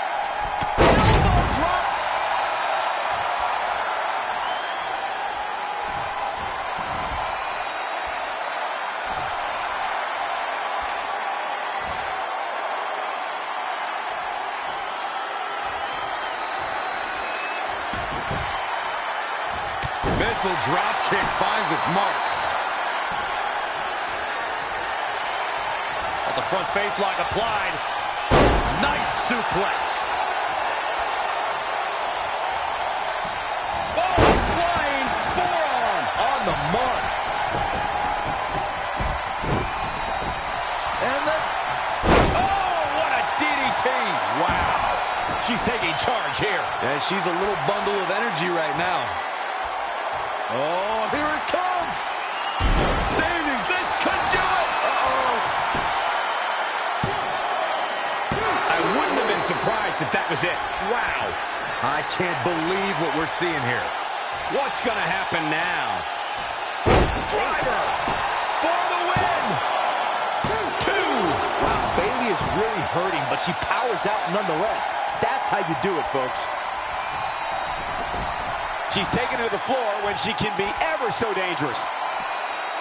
Elbow drop. Missile drop kick finds its mark. Got the front face lock applied. Nice suplex. Oh, flying forearm on the mark. And then, Oh, what a DDT. Wow. She's taking charge here. and she's a little bundle of energy right now. Oh, here it comes. Standings, this could do it. Uh-oh. I wouldn't have been surprised if that was it. Wow. I can't believe what we're seeing here. What's going to happen now? Driver for the win. Two. Wow, Bayley is really hurting, but she powers out nonetheless. That's how you do it, folks. She's taken to the floor when she can be ever so dangerous.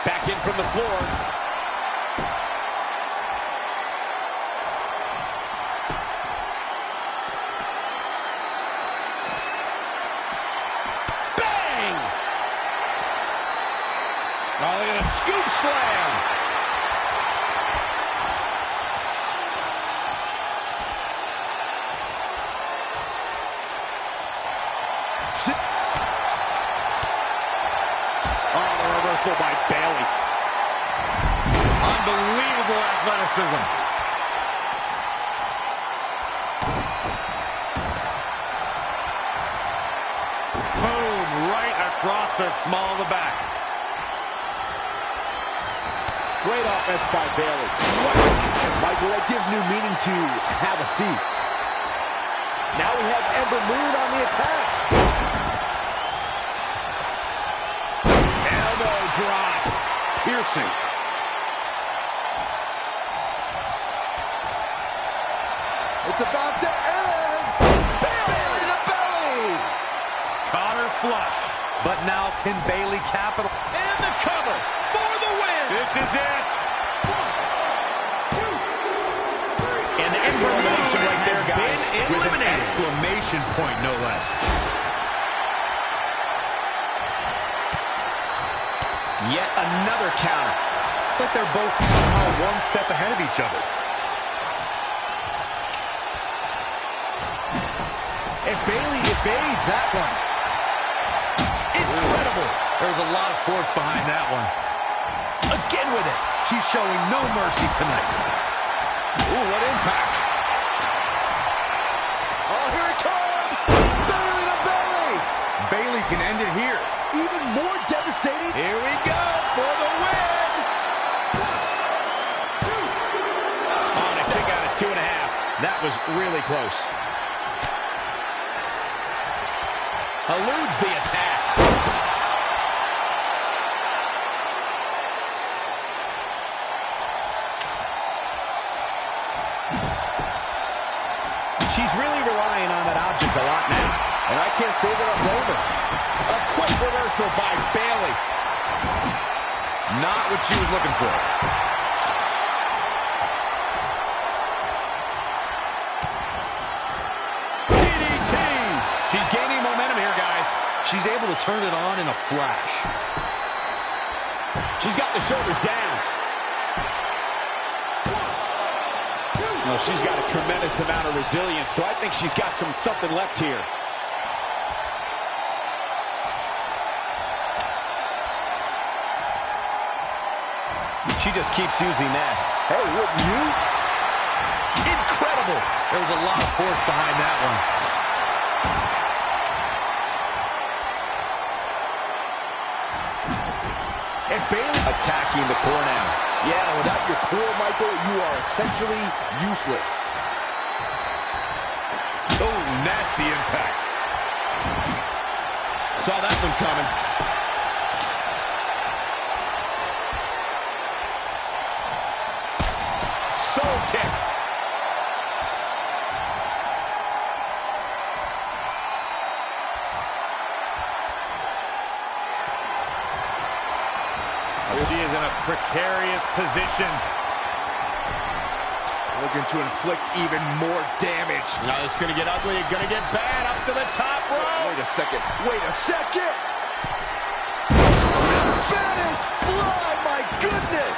Back in from the floor. Bang! Oh, look at a scoop slam. By Bayley. Unbelievable athleticism. Boom, right across the small of the back. Great offense by Bayley. Michael, that gives new meaning to have a seat. Now we have Ember Moon on the attack. Drop. Piercing. It's about to end. Bayley to belly. Caught her flush. But now can Bayley capital? And the cover for the win. This is it. 1, 2, 3. And the exclamation right there, guys. With an exclamation point, no less. Yet another counter. It's like they're both somehow one step ahead of each other. And Bayley evades that one. Incredible. There was a lot of force behind that one. Again with it. She's showing no mercy tonight. Ooh, what impact. Oh, here it comes. Bayley to belly. Bayley can end it here. Even more devastating. Here we go for the win. 1, 2. On a kick out of 2.5. That was really close. Eludes the attack. She's really relying on that object a lot now. And I can't say that I blame her. A quick reversal by Bayley. Not what she was looking for. DDT! She's gaining momentum here, guys. She's able to turn it on in a flash. She's got the shoulders down. 1, 2. Well, she's got a tremendous amount of resilience, so I think she's got something left here. She just keeps using that. Hey, wouldn't you? Incredible. There was a lot of force behind that one. And Bayley attacking the core now. Yeah, without your core, Michael, you are essentially useless. Oh, nasty impact. Saw that one coming. Soul kick. She is in a precarious position. Looking to inflict even more damage. Now it's going to get ugly. It's going to get bad up to the top rope. Wait a second. Wait a second. Spanish fly, my goodness.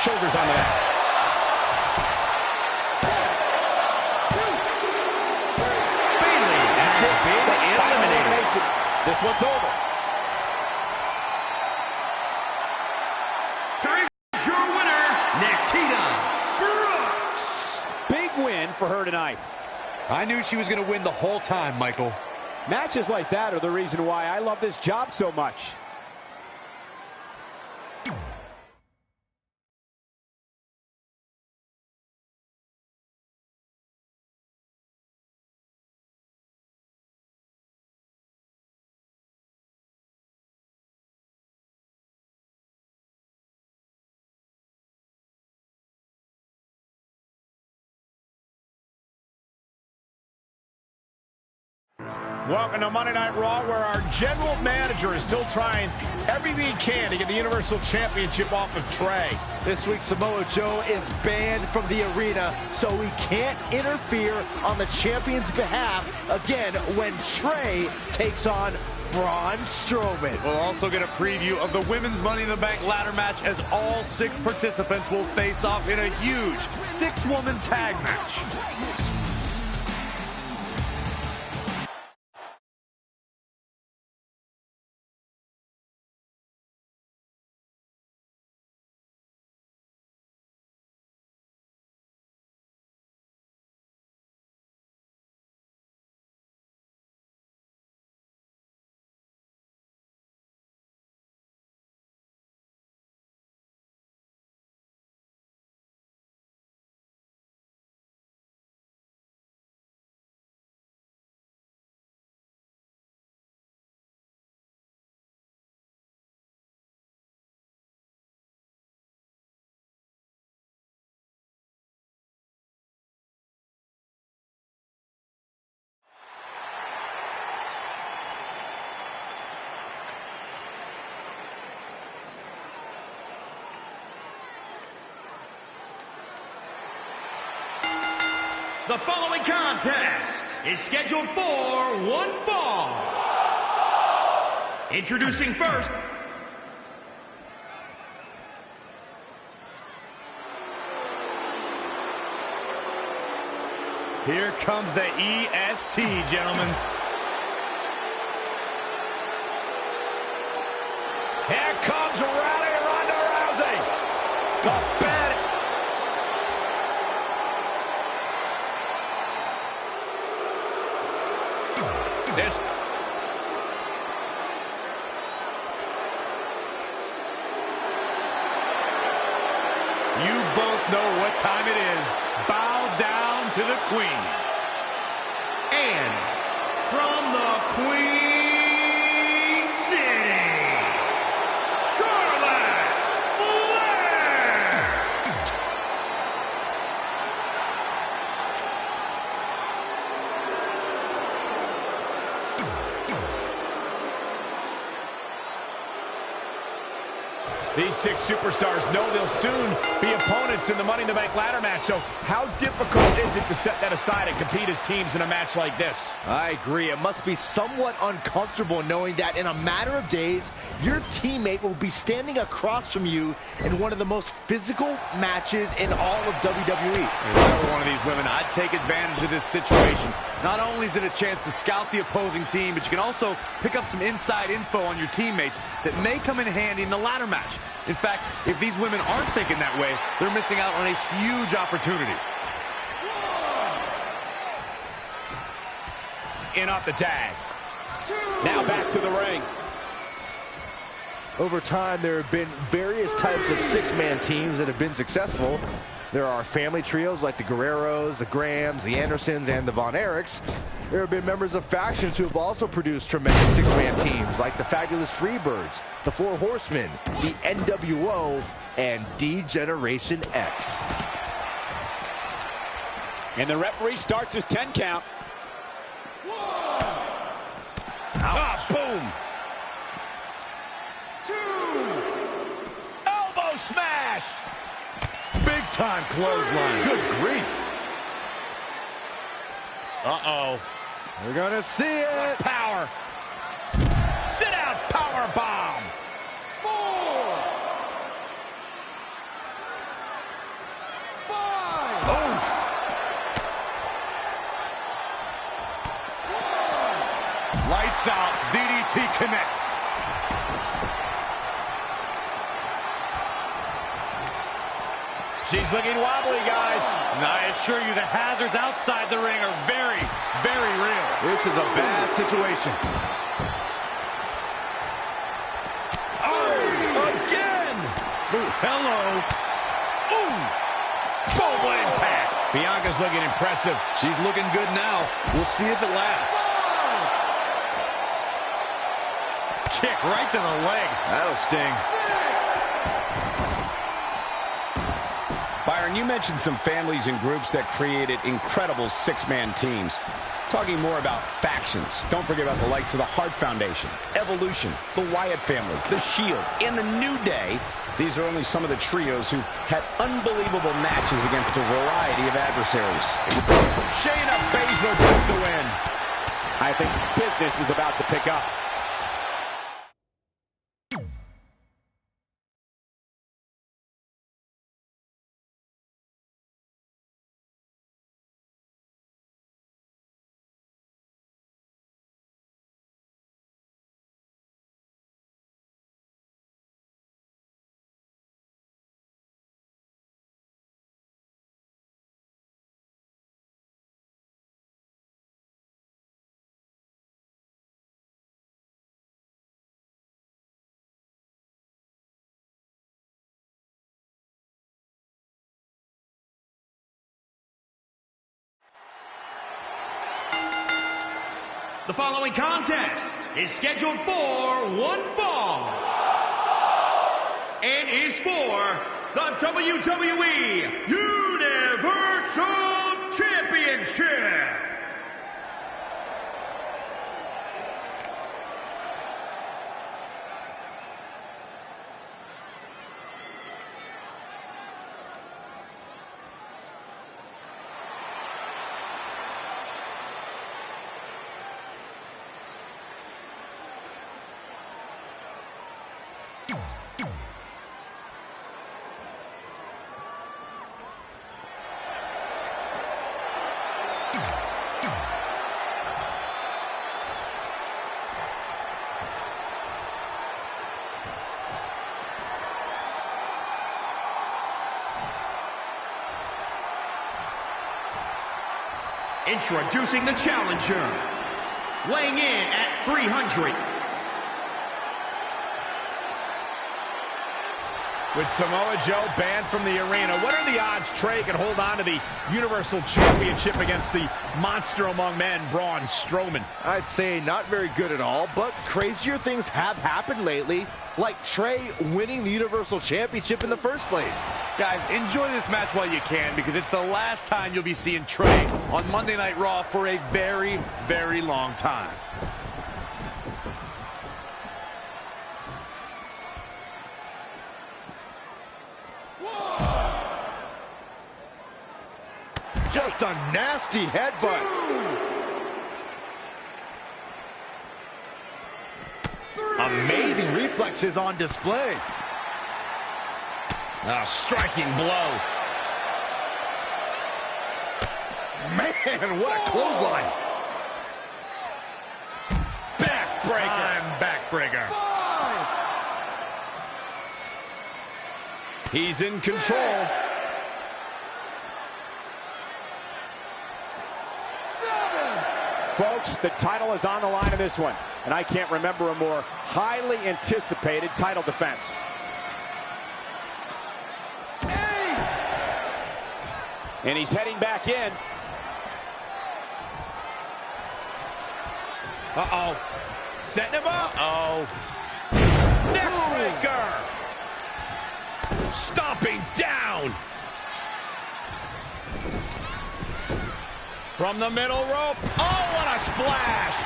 Shoulders on the back. 1, 2, 3. Bayley has been eliminated. This one's over. Here's your winner, Nikita Brooks. Big win for her tonight. I knew she was going to win the whole time, Michael. Matches like that are the reason why I love this job so much. Welcome to Monday Night Raw, where our general manager is still trying everything he can to get the Universal Championship off of Trey. This week, Samoa Joe is banned from the arena, so he can't interfere on the champion's behalf again when Trey takes on Braun Strowman. We'll also get a preview of the Women's Money in the Bank ladder match, as all 6 participants will face off in a huge 6-woman tag match. The following contest is scheduled for one fall. Introducing first, Here comes the EST, gentlemen. Here comes Ronda Rousey. The bad. This. You both know what time it is. Bow down to the Queen. and from the Queen City, Charlotte Flair. These 6 superstars know they'll soon be opponents in the Money in the Bank ladder match, so how difficult is it to set that aside and compete as teams in a match like this? I agree. It must be somewhat uncomfortable knowing that in a matter of days, your teammate will be standing across from you in one of the most physical matches in all of WWE. If I were one of these women, I'd take advantage of this situation. Not only is it a chance to scout the opposing team, but you can also pick up some inside info on your teammates that may come in handy in the ladder match. In fact, if these women aren't thinking that way, they're missing out on a huge opportunity. In off the tag. Now back to the ring. Over time, there have been various types of 6-man teams that have been successful. There are family trios like the Guerreros, the Grahams, the Andersons, and the Von Erichs. There have been members of factions who have also produced tremendous 6-man teams like the Fabulous Freebirds, the Four Horsemen, the NWO, and D-Generation X. And the referee starts his 10 count. Ah, boom. 2. Elbow smash. Big time clothesline. Good grief. Uh-oh. We're gonna see it. Power. Sit down power bomb. 4. 5. Oh. Lights out. DDT connects. She's looking wobbly, guys. And I assure you, the hazards outside the ring are very, very real. This is a bad situation. Oh, again. Ooh, hello. Ooh. Boom impact. Bianca's looking impressive. She's looking good now. We'll see if it lasts. Kick right to the leg. That'll sting. 6. Byron, you mentioned some families and groups that created incredible six-man teams. Talking more about factions, don't forget about the likes of the Hart Foundation, Evolution, the Wyatt family, the Shield, and the New Day. These are only some of the trios who had unbelievable matches against a variety of adversaries. Shayna Baszler gets the win. I think business is about to pick up. The following contest is scheduled for one fall and is for the WWE Universal Championship. Introducing the challenger, weighing in at 300. With Samoa Joe banned from the arena, what are the odds Trey can hold on to the Universal Championship against the monster among men, Braun Strowman? I'd say not very good at all, but crazier things have happened lately, like Trey winning the Universal Championship in the first place. Guys, enjoy this match while you can, because it's the last time you'll be seeing Trey on Monday Night Raw for a very, very long time. Just a nasty headbutt. Amazing reflexes on display. A striking blow. Man, what a clothesline. Backbreaker. I'm backbreaker. He's in control. Folks, the title is on the line in this one, and I can't remember a more highly anticipated title defense. 8. And he's heading back in. Uh-oh. Setting him up. Uh-oh. Neckbreaker. Stomping down. From the middle rope. Oh, what a splash.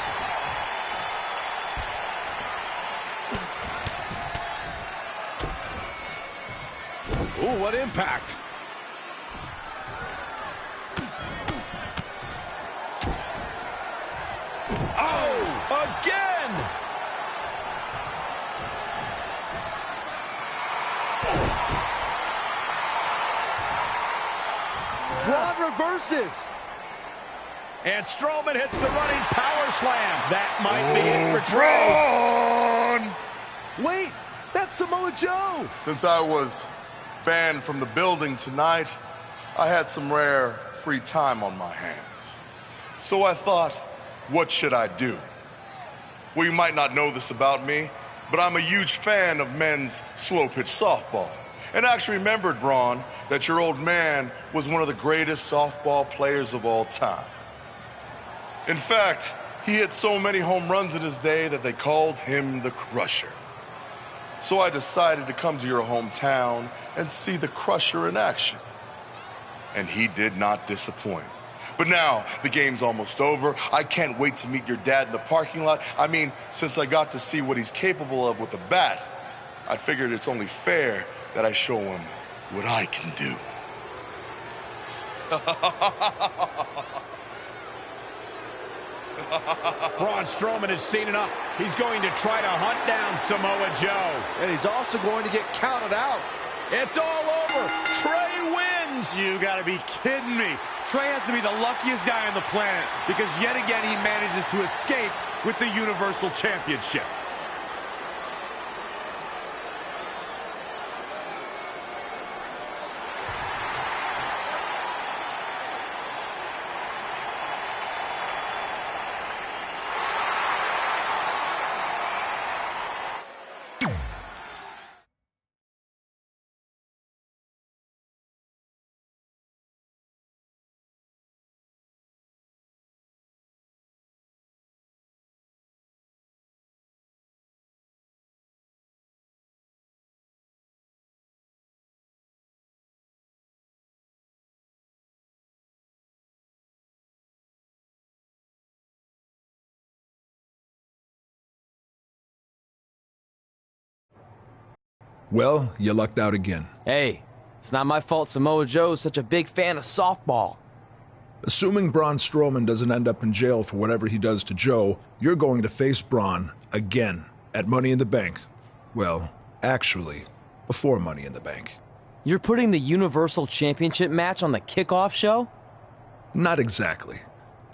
Ooh, what impact. Oh, again. Braun reverses. And Strowman hits the running power slam. That might be it for Trey. Braun! Wait, that's Samoa Joe. Since I was banned from the building tonight, I had some rare free time on my hands. So I thought, what should I do? Well, you might not know this about me, but I'm a huge fan of men's slow-pitch softball. And I actually remembered, Braun, that your old man was one of the greatest softball players of all time. In fact, he hit so many home runs in his day that they called him the Crusher. So I decided to come to your hometown and see the Crusher in action. and he did not disappoint. But now, the game's almost over. I can't wait to meet your dad in the parking lot. I mean, since I got to see what he's capable of with a bat, I figured it's only fair that I show him what I can do. Braun Strowman has seen enough. He's going to try to hunt down Samoa Joe. And he's also going to get counted out. It's all over. Trey wins. You gotta be kidding me. Trey has to be the luckiest guy on the planet because yet again he manages to escape with the Universal Championship. Well, you lucked out again. Hey, it's not my fault Samoa Joe's such a big fan of softball. Assuming Braun Strowman doesn't end up in jail for whatever he does to Joe, you're going to face Braun again at Money in the Bank. Well, actually, before Money in the Bank. You're putting the Universal Championship match on the kickoff show? Not exactly.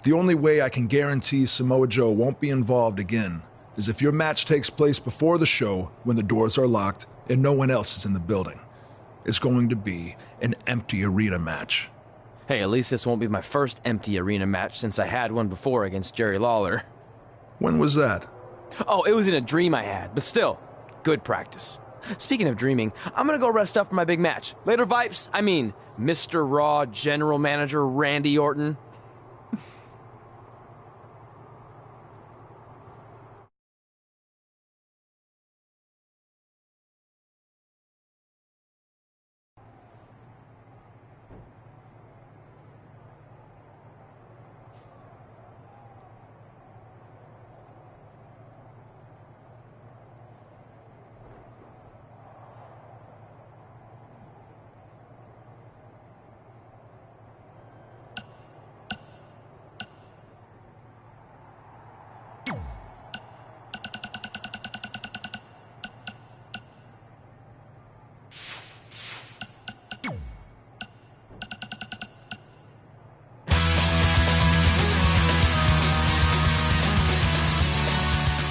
The only way I can guarantee Samoa Joe won't be involved again is if your match takes place before the show when the doors are locked and no one else is in the building. It's going to be an empty arena match. Hey, at least this won't be my first empty arena match since I had one before against Jerry Lawler. When was that? Oh, it was in a dream I had, but still, good practice. Speaking of dreaming, I'm gonna go rest up for my big match. Later, Vipes. I mean, Mr. Raw General Manager Randy Orton.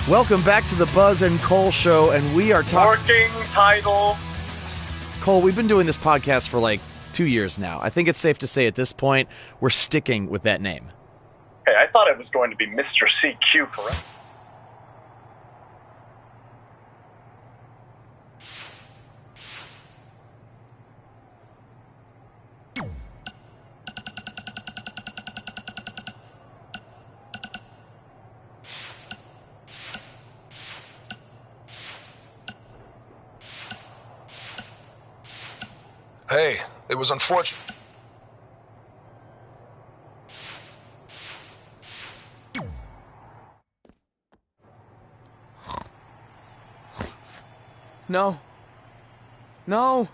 Welcome back to the Buzz and Cole Show, and we are talking... Working title. Cole, we've been doing this podcast for like 2 years now. I think it's safe to say at this point, we're sticking with that name. Hey, I thought it was going to be Mr. CQ forever. Hey, it was unfortunate. No. No.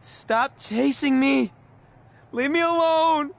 Stop chasing me. Leave me alone.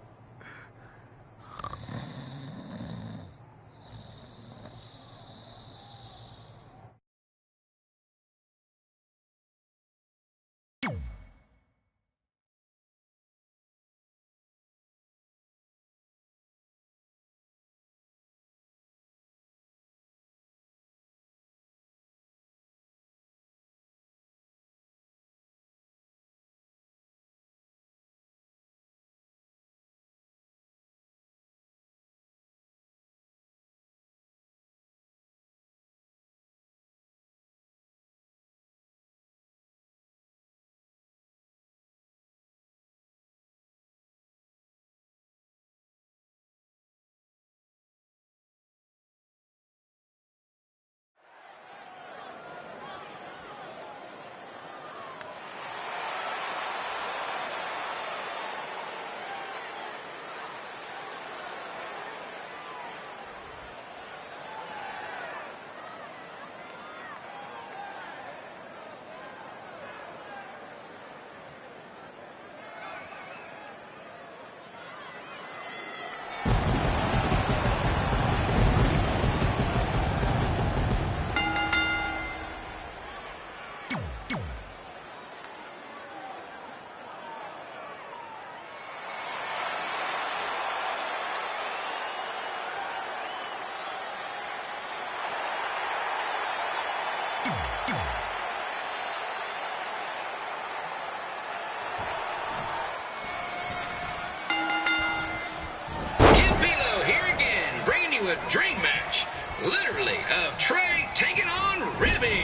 to a dream match, literally, of Trey taking on Ribby.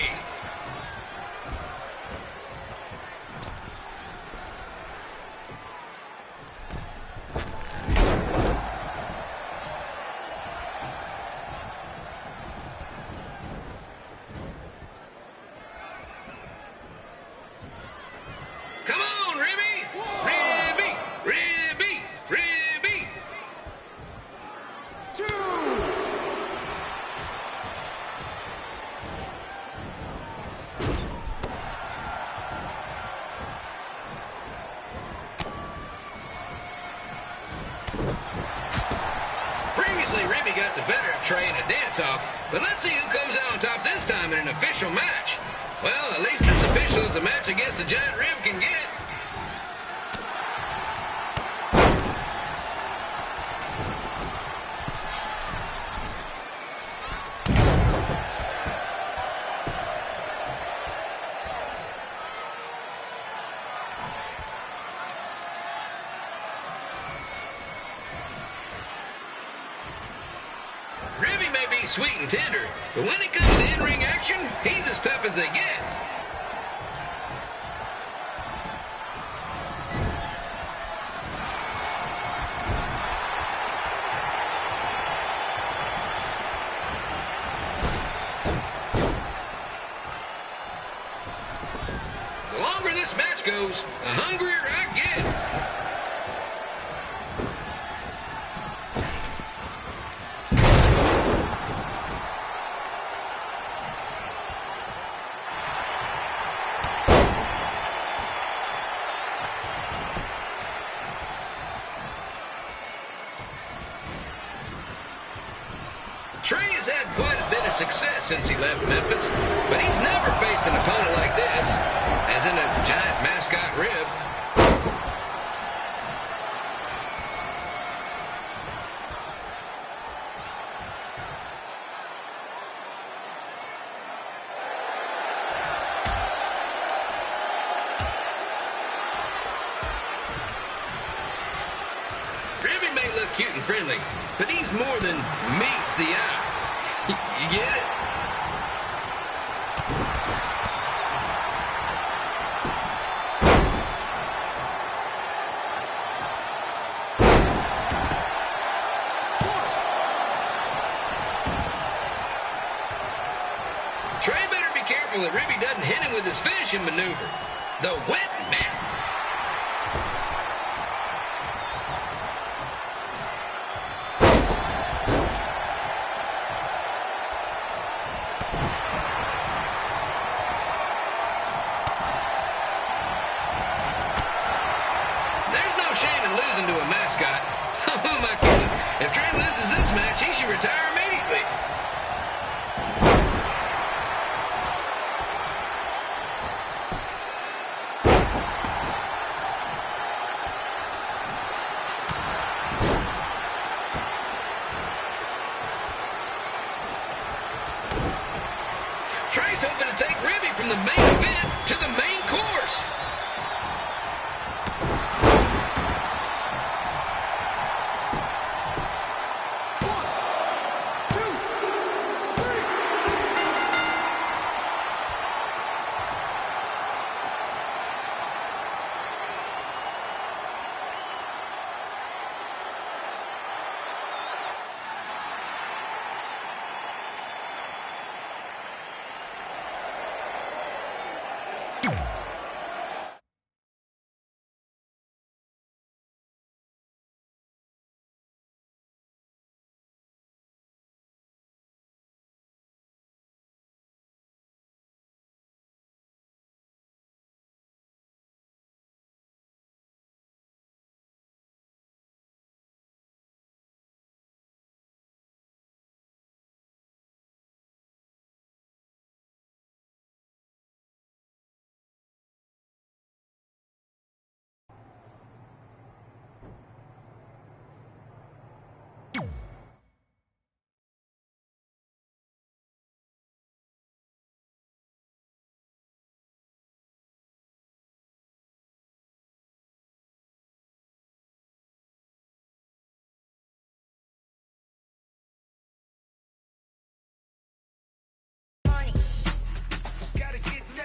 Come on, Ribby! Ribby! Ribby! Ribby! 2. Previously, Ribby got the better of Trey in a dance-off, but let's see who comes out on top this time in an official match. Well, at least as official as a match against a giant Rib can get. Ribby may be sweet and tender, but when it comes to in-ring action, he's as tough as they get. The longer this match goes, the hungrier I get. Trey has had quite a bit of success since he left Memphis, but he's never faced an opponent like this, as in a giant mascot Rib. Ribby may look cute and friendly, but he's more than meets the eye. You get it? Trey better be careful that Ribby doesn't hit him with his finishing maneuver, the wet mat. There's no shame in losing to a mascot. Who am I kidding? If Trey loses this match, he should retire immediately. Trey's hoping to take Ribby from the main event to the main course.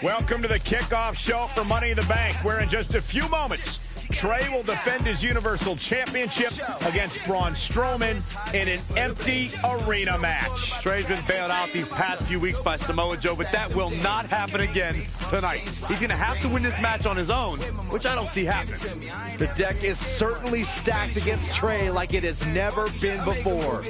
Welcome to the kickoff show for Money in the Bank, where in just a few moments, Trey will defend his Universal Championship against Braun Strowman in an empty arena match. Trey's been bailed out these past few weeks by Samoa Joe, but that will not happen again tonight. He's going to have to win this match on his own, which I don't see happening. The deck is certainly stacked against Trey like it has never been before.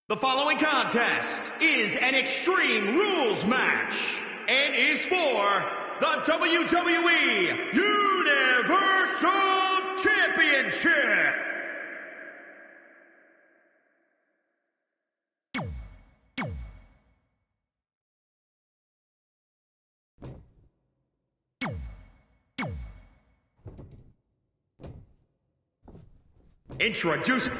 The following contest is an Extreme Rules match and is for the WWE Universal Championship. Introducing.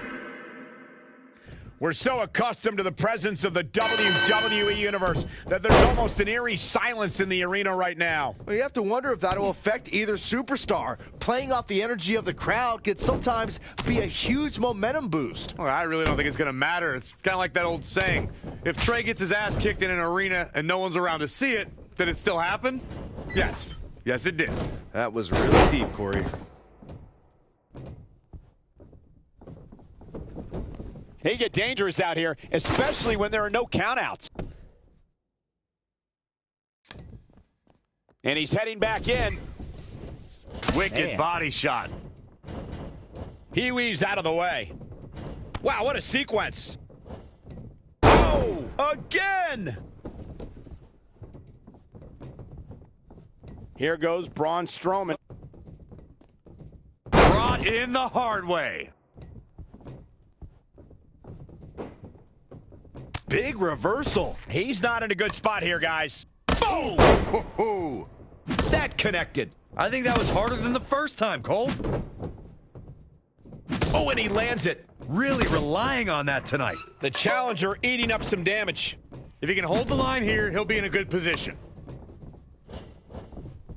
We're so accustomed to the presence of the WWE Universe that there's almost an eerie silence in the arena right now. Well, you have to wonder if that will affect either superstar. Playing off the energy of the crowd can sometimes be a huge momentum boost. Well, I really don't think it's going to matter. It's kind of like that old saying, if Trey gets his ass kicked in an arena and no one's around to see it, did it still happen? Yes. Yes, it did. That was really deep, Corey. They get dangerous out here, especially when there are no countouts. And he's heading back in. Wicked body shot. He weaves out of the way. Wow, what a sequence. Oh, again! Here goes Braun Strowman. Brought in the hard way. Big reversal. He's not in a good spot here, guys. Boom! Oh, that connected. I think that was harder than the first time, Cole. Oh, and he lands it. Really relying on that tonight. The challenger eating up some damage. If he can hold the line here, he'll be in a good position.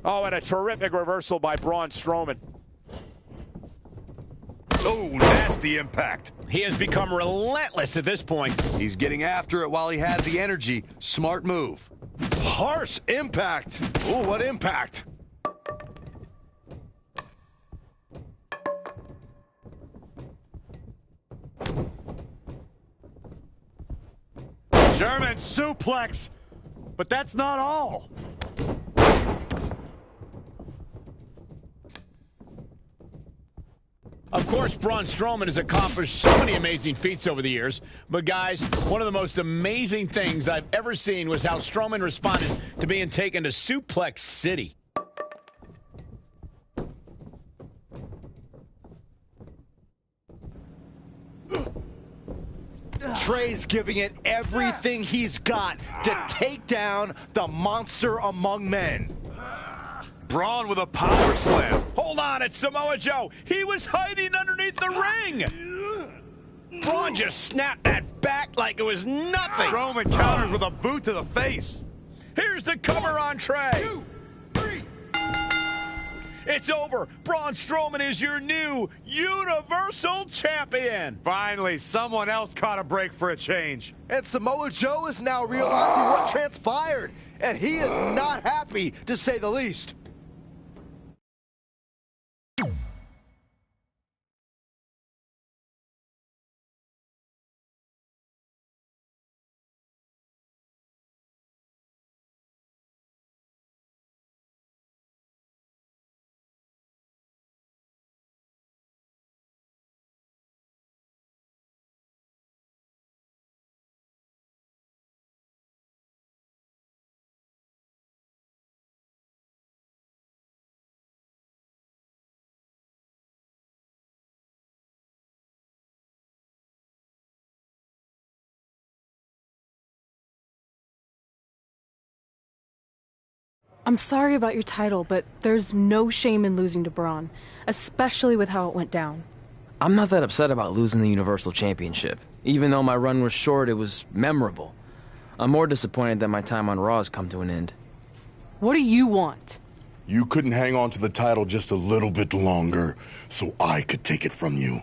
Oh, and a terrific reversal by Braun Strowman. Oh, nasty impact. He has become relentless at this point. He's getting after it while he has the energy. Smart move. Harsh impact. Oh, what impact. German suplex. But that's not all. Of course, Braun Strowman has accomplished so many amazing feats over the years. But, guys, one of the most amazing things I've ever seen was how Strowman responded to being taken to Suplex City. Trey's giving it everything he's got to take down the monster among men. Braun with a power slam. Hold on, it's Samoa Joe. He was hiding underneath the ring. Braun just snapped that back like it was nothing. Strowman counters with a boot to the face. Here's the cover on Trey. 2, 3. It's over. Braun Strowman is your new Universal Champion. Finally, someone else caught a break for a change. And Samoa Joe is now realizing what transpired. And he is not happy, to say the least. I'm sorry about your title, but there's no shame in losing to Braun, especially with how it went down. I'm not that upset about losing the Universal Championship. Even though my run was short, it was memorable. I'm more disappointed that my time on Raw has come to an end. What do you want? You couldn't hang on to the title just a little bit longer, so I could take it from you.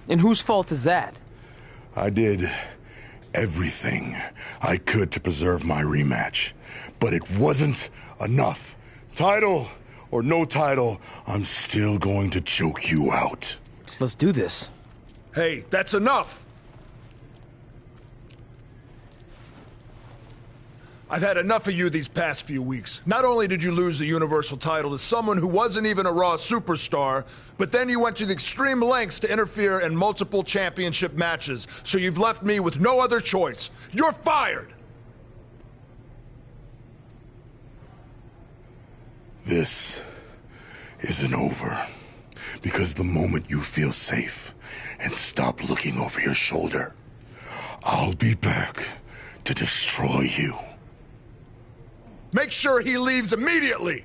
And whose fault is that? I did everything I could to preserve my rematch, but it wasn't enough. Title or no title, I'm still going to choke you out. Let's do this. Hey, that's enough! I've had enough of you these past few weeks. Not only did you lose the Universal title to someone who wasn't even a Raw superstar, but then you went to the extreme lengths to interfere in multiple championship matches, so you've left me with no other choice. You're fired! This isn't over, because the moment you feel safe and stop looking over your shoulder, I'll be back to destroy you. Make sure he leaves immediately!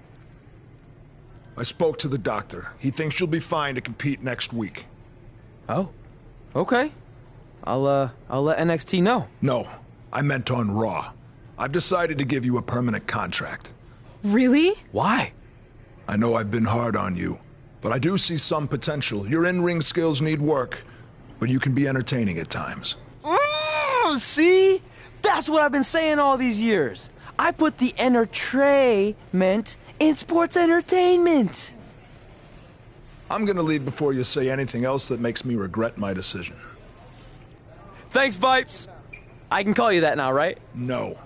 I spoke to the doctor. He thinks you'll be fine to compete next week. Oh, okay. I'll let NXT know. No, I meant on Raw. I've decided to give you a permanent contract. Really? Why? I know I've been hard on you, but I do see some potential. Your in-ring skills need work, but you can be entertaining at times. See? That's what I've been saying all these years. I put the entertainment in sports entertainment. I'm gonna leave before you say anything else that makes me regret my decision. Thanks, Vipes. I can call you that now, right? No.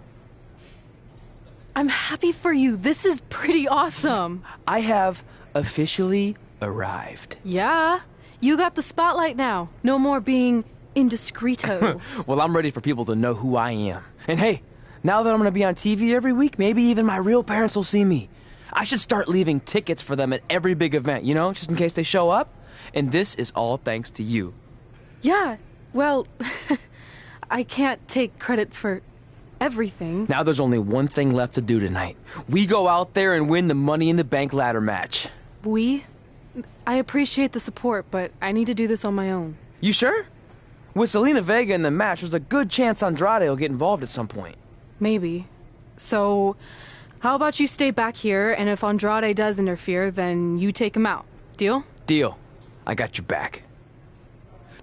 I'm happy for you. This is pretty awesome. I have officially arrived. Yeah, you got the spotlight now. No more being indiscreto. Well, I'm ready for people to know who I am. And hey, now that I'm gonna be on TV every week, maybe even my real parents will see me. I should start leaving tickets for them at every big event, you know, just in case they show up. And this is all thanks to you. Yeah, well, I can't take credit for everything. Now there's only one thing left to do tonight. We go out there and win the Money in the Bank ladder match. I appreciate the support, but I need to do this on my own. You sure? With Selena Vega in the match, there's a good chance Andrade will get involved at some point. Maybe. So, how about you stay back here, and if Andrade does interfere, then you take him out. Deal? Deal. I got your back.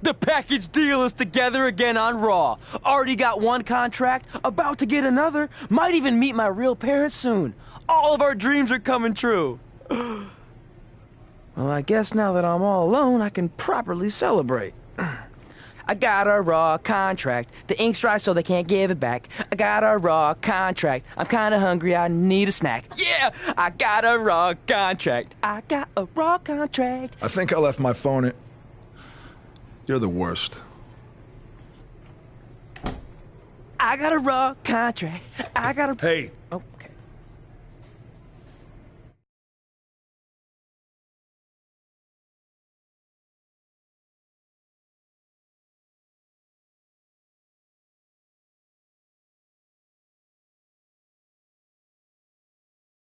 The package deal is together again on Raw. Already got one contract, about to get another, might even meet my real parents soon. All of our dreams are coming true. Well, I guess now that I'm all alone, I can properly celebrate. I got a Raw contract. The ink's dry so they can't give it back. I got a Raw contract. I'm kinda hungry, I need a snack. Yeah! I got a Raw contract. I got a Raw contract. I think I left my phone in... You're the worst. I got a Raw contract. I got a... Hey, Oh.